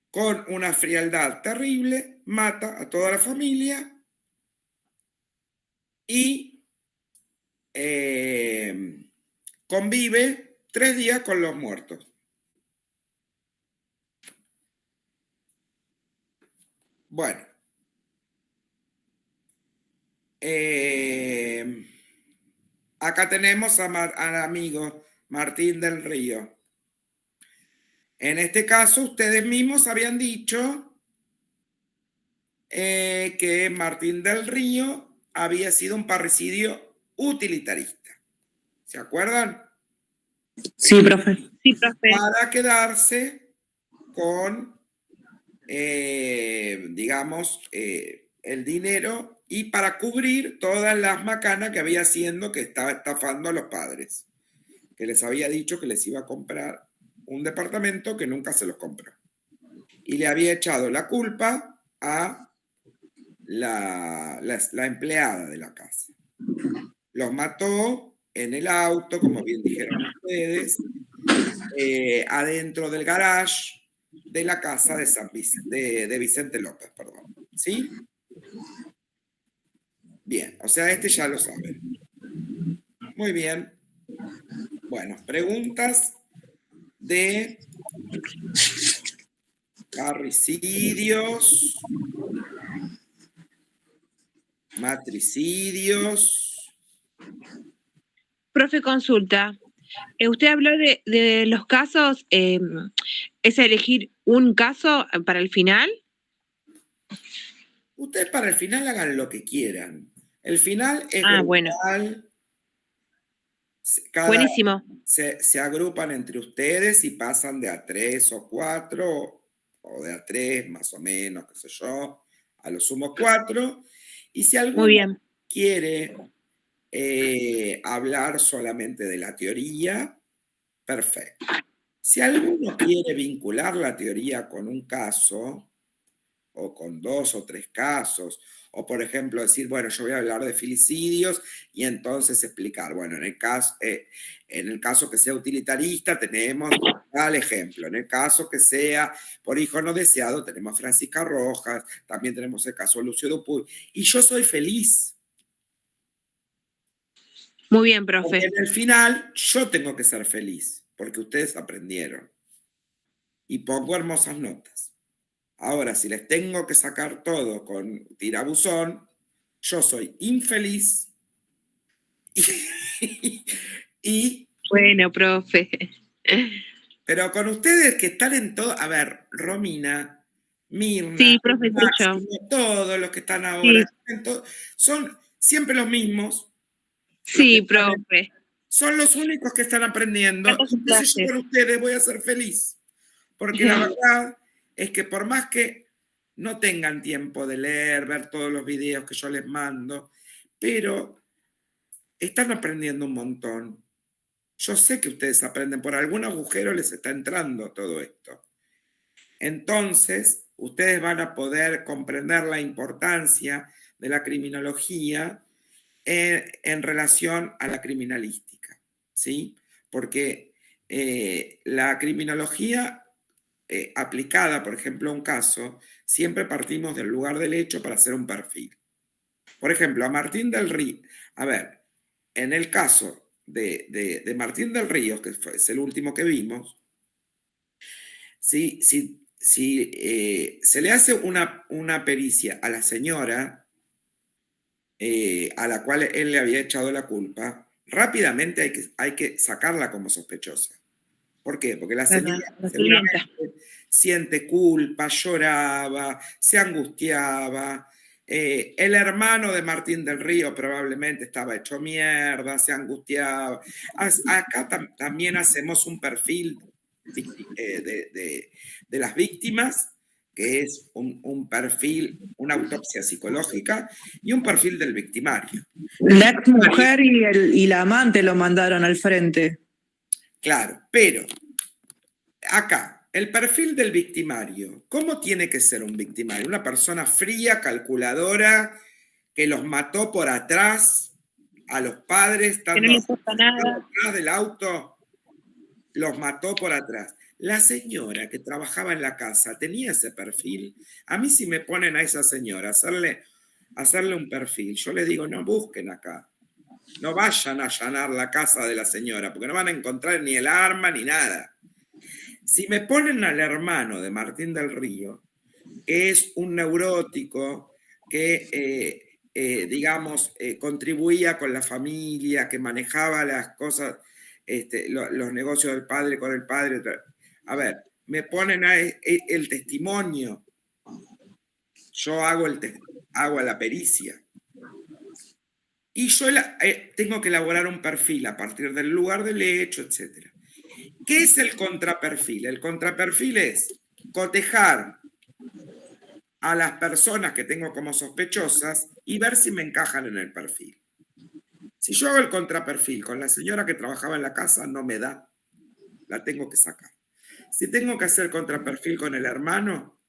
Con una frialdad terrible, mata a toda la familia y convive 3 días con los muertos. Bueno. Acá tenemos al amigo Martín del Río. En este caso, ustedes mismos habían dicho que Martín del Río había sido un parricidio utilitarista. ¿Se acuerdan? Sí, profe. Sí, profe. Para quedarse con, digamos, el dinero y para cubrir todas las macanas que había haciendo, que estaba estafando a los padres, que les había dicho que les iba a comprar un departamento que nunca se los compró. Y le había echado la culpa a la empleada de la casa. Los mató en el auto, como bien dijeron ustedes, adentro del garage de la casa de Vicente López, perdón. ¿Sí? Bien, o sea, este ya lo saben. Muy bien. Bueno, preguntas de parricidios, matricidios. Profe, consulta. Usted habló de los casos, ¿es elegir un caso para el final? Ustedes para el final hagan lo que quieran. El final es bueno. global. Buenísimo. Se agrupan entre ustedes y pasan de a 3 o 4, o de a 3 más o menos, qué sé yo, a lo sumo 4. Y si alguno Muy bien. quiere hablar solamente de la teoría, perfecto. Si alguno quiere vincular la teoría con un caso, o con 2 o 3 casos, o por ejemplo decir, bueno, yo voy a hablar de filicidios y entonces explicar, bueno, en el caso que sea utilitarista tenemos tal ejemplo, en el caso que sea por hijo no deseado tenemos a Francisca Rojas, también tenemos el caso de Lucio Dupuy, y yo soy feliz. Muy bien, Porque profe. en el final yo tengo que ser feliz, porque ustedes aprendieron. Y pongo hermosas notas. Ahora, si les tengo que sacar todo con tirabuzón, yo soy infeliz y Bueno, profe. pero con ustedes que están en todo, a ver, Romina, Mirna, Sí, profe, soy yo. Máximo, todos los que están ahora, son siempre los mismos. Sí, profe. Son los únicos que están aprendiendo. Estamos en Entonces yo clases. con ustedes voy a ser feliz. Porque la verdad es que por más que no tengan tiempo de leer, ver todos los videos que yo les mando, pero están aprendiendo un montón. Yo sé que ustedes aprenden, por algún agujero les está entrando todo esto. Entonces, ustedes van a poder comprender la importancia de la criminología en relación a la criminalística, ¿sí? Porque la criminología aplicada, por ejemplo, a un caso, siempre partimos del lugar del hecho para hacer un perfil. Por ejemplo, a Martín del Río, a ver, en el caso de Martín del Río, que es el último que vimos, si se le hace una pericia a la señora a la cual él le había echado la culpa, rápidamente hay que sacarla como sospechosa. ¿Por qué? Porque la señora seguramente siente culpa, lloraba, se angustiaba. El hermano de Martín del Río probablemente estaba hecho mierda, se angustiaba. Acá también hacemos un perfil de las víctimas, que es un perfil, una autopsia psicológica y un perfil del victimario. La ex mujer y la amante lo mandaron al frente. Claro, pero acá, el perfil del victimario, ¿cómo tiene que ser un victimario? Una persona fría, calculadora, que los mató por atrás a los padres, estando atrás del auto, los mató por atrás. La señora que trabajaba en la casa tenía ese perfil. A mí si me ponen a esa señora a hacerle un perfil, yo le digo, no busquen acá. No vayan a allanar la casa de la señora, porque no van a encontrar ni el arma ni nada. Si me ponen al hermano de Martín del Río, que es un neurótico, que, digamos, contribuía con la familia, que manejaba las cosas, los negocios del padre con el padre. A ver, me ponen el testimonio. Yo hago la pericia. Y yo tengo que elaborar un perfil a partir del lugar del hecho, etc. ¿Qué es el contraperfil? El contraperfil es cotejar a las personas que tengo como sospechosas y ver si me encajan en el perfil. Si yo hago el contraperfil con la señora que trabajaba en la casa, no me da. La tengo que sacar. Si tengo que hacer contraperfil con el hermano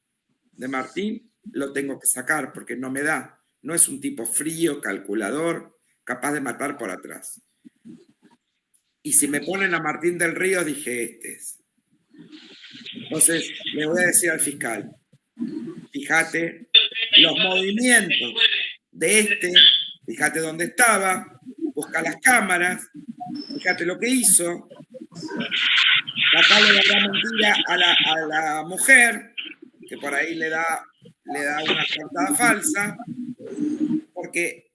de Martín, lo tengo que sacar porque no me da. No es un tipo frío, calculador, capaz de matar por atrás. Y si me ponen a Martín del Río, dije, este es. Entonces, le voy a decir al fiscal, fíjate los movimientos de fíjate dónde estaba, busca las cámaras, fíjate lo que hizo, tratarle de dar mentira a la mujer, que por ahí le da una cortada falsa, porque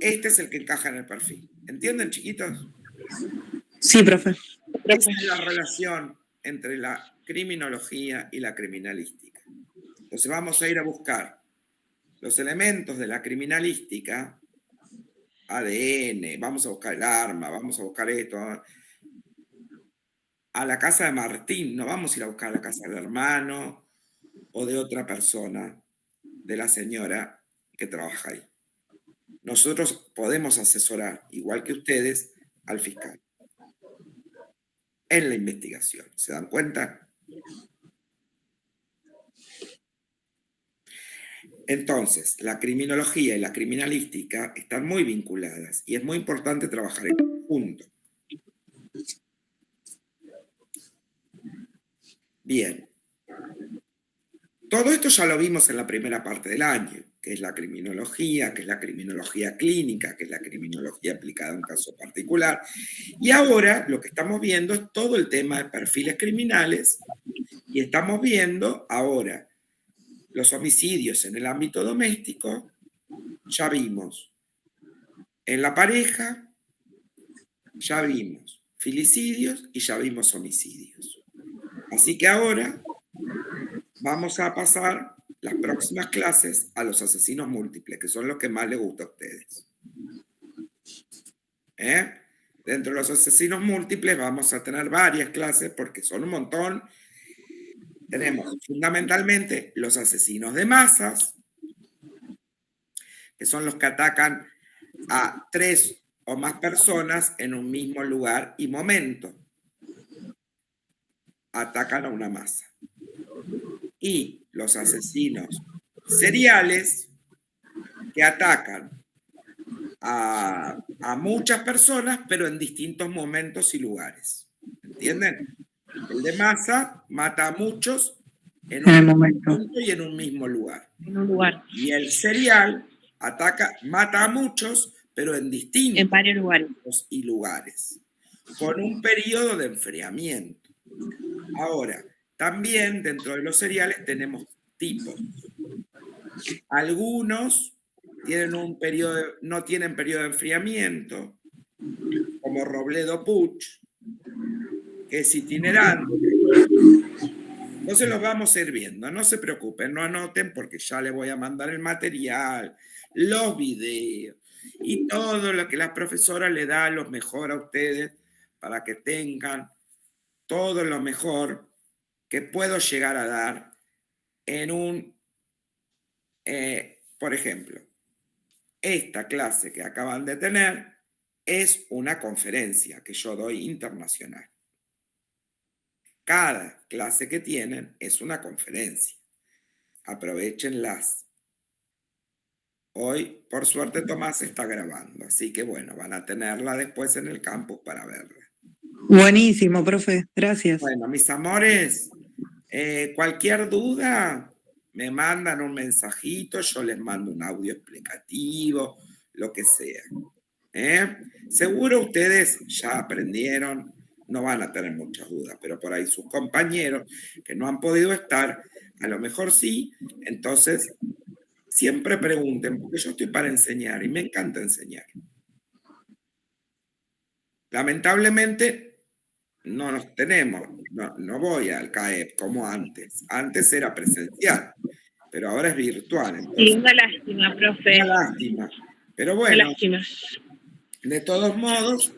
este es el que encaja en el perfil. ¿Entienden, chiquitos? Sí, profe. Esa es la relación entre la criminología y la criminalística. Entonces vamos a ir a buscar los elementos de la criminalística ADN, vamos a buscar el arma, vamos a buscar esto. A la casa de Martín, no vamos a ir a buscar a la casa del hermano o de otra persona, de la señora que trabaja ahí. Nosotros podemos asesorar, igual que ustedes, al fiscal en la investigación. ¿Se dan cuenta? Entonces, la criminología y la criminalística están muy vinculadas y es muy importante trabajar en conjunto. Bien. Todo esto ya lo vimos en la primera parte del año, que es la criminología, que es la criminología clínica, que es la criminología aplicada a un caso particular. Y ahora lo que estamos viendo es todo el tema de perfiles criminales y estamos viendo ahora los homicidios en el ámbito doméstico, ya vimos en la pareja, ya vimos filicidios y ya vimos homicidios. Así que ahora vamos a pasar las próximas clases a los asesinos múltiples, que son los que más les gusta a ustedes. Dentro de los asesinos múltiples vamos a tener varias clases porque son un montón. Tenemos fundamentalmente los asesinos de masas, que son los que atacan a 3 o más personas en un mismo lugar y momento. Atacan a una masa. Y los asesinos seriales que atacan a muchas personas, pero en distintos momentos y lugares. ¿Entienden? El de masa mata a muchos en un momento y en un mismo lugar. Y el serial mata a muchos, pero en distintos En varios lugares. y lugares, con un periodo de enfriamiento. Ahora, también dentro de los seriales tenemos tipos. Algunos tienen no tienen periodo de enfriamiento, como Robledo Puch, que es itinerante. Entonces los vamos a ir viendo, no se preocupen, no anoten porque ya les voy a mandar el material, los videos y todo lo que la profesora le da lo mejor a ustedes para que tengan todo lo mejor que puedo llegar a dar en por ejemplo, esta clase que acaban de tener es una conferencia que yo doy internacional. Cada clase que tienen es una conferencia. Aprovéchenlas. Hoy, por suerte, Tomás está grabando, así que bueno, van a tenerla después en el campus para verla. Buenísimo, profe. Gracias. Bueno, mis amores, cualquier duda, me mandan un mensajito, yo les mando un audio explicativo, lo que sea. Seguro ustedes ya aprendieron, no van a tener muchas dudas, pero por ahí sus compañeros que no han podido estar, a lo mejor sí, entonces siempre pregunten, porque yo estoy para enseñar y me encanta enseñar. Lamentablemente no nos tenemos, no voy al CAEP como antes. Antes era presencial, pero ahora es virtual. Entonces, Sí, una lástima, profe. una lástima. Pero Una bueno, lástima. de todos modos,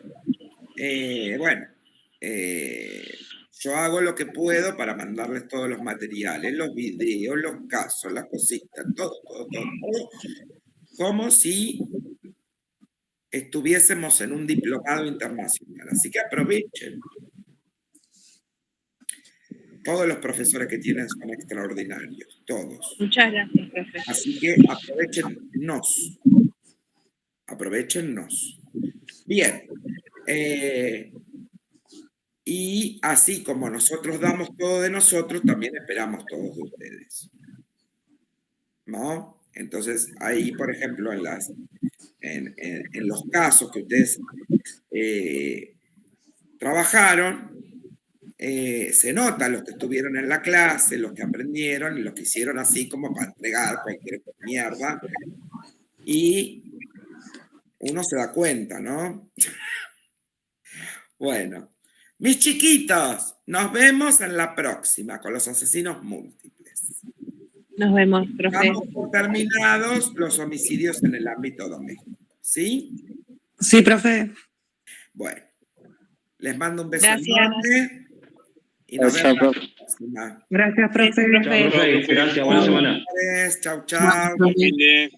yo hago lo que puedo para mandarles todos los materiales, los videos, los casos, las cositas, todo, como si estuviésemos en un diplomado internacional. Así que aprovechen. Todos los profesores que tienen son extraordinarios, todos. Muchas gracias, profe. Así que aprovechennos. Bien. Y así como nosotros damos todo de nosotros, también esperamos todos de ustedes. ¿No? Entonces, ahí, por ejemplo, en los casos que ustedes trabajaron, se nota los que estuvieron en la clase, los que aprendieron y los que hicieron así como para entregar cualquier mierda. Y uno se da cuenta, ¿no? Bueno. Mis chiquitos, nos vemos en la próxima con los asesinos múltiples. Nos vemos, profe. Damos por terminados los homicidios en el ámbito doméstico, ¿sí? Sí, profe. Bueno, les mando un beso Gracias. enorme y nos Chao, vemos profe. la próxima. Gracias, profe. Chao, profe. Gracias. Buena semana. Chau, chau. Buen fin de-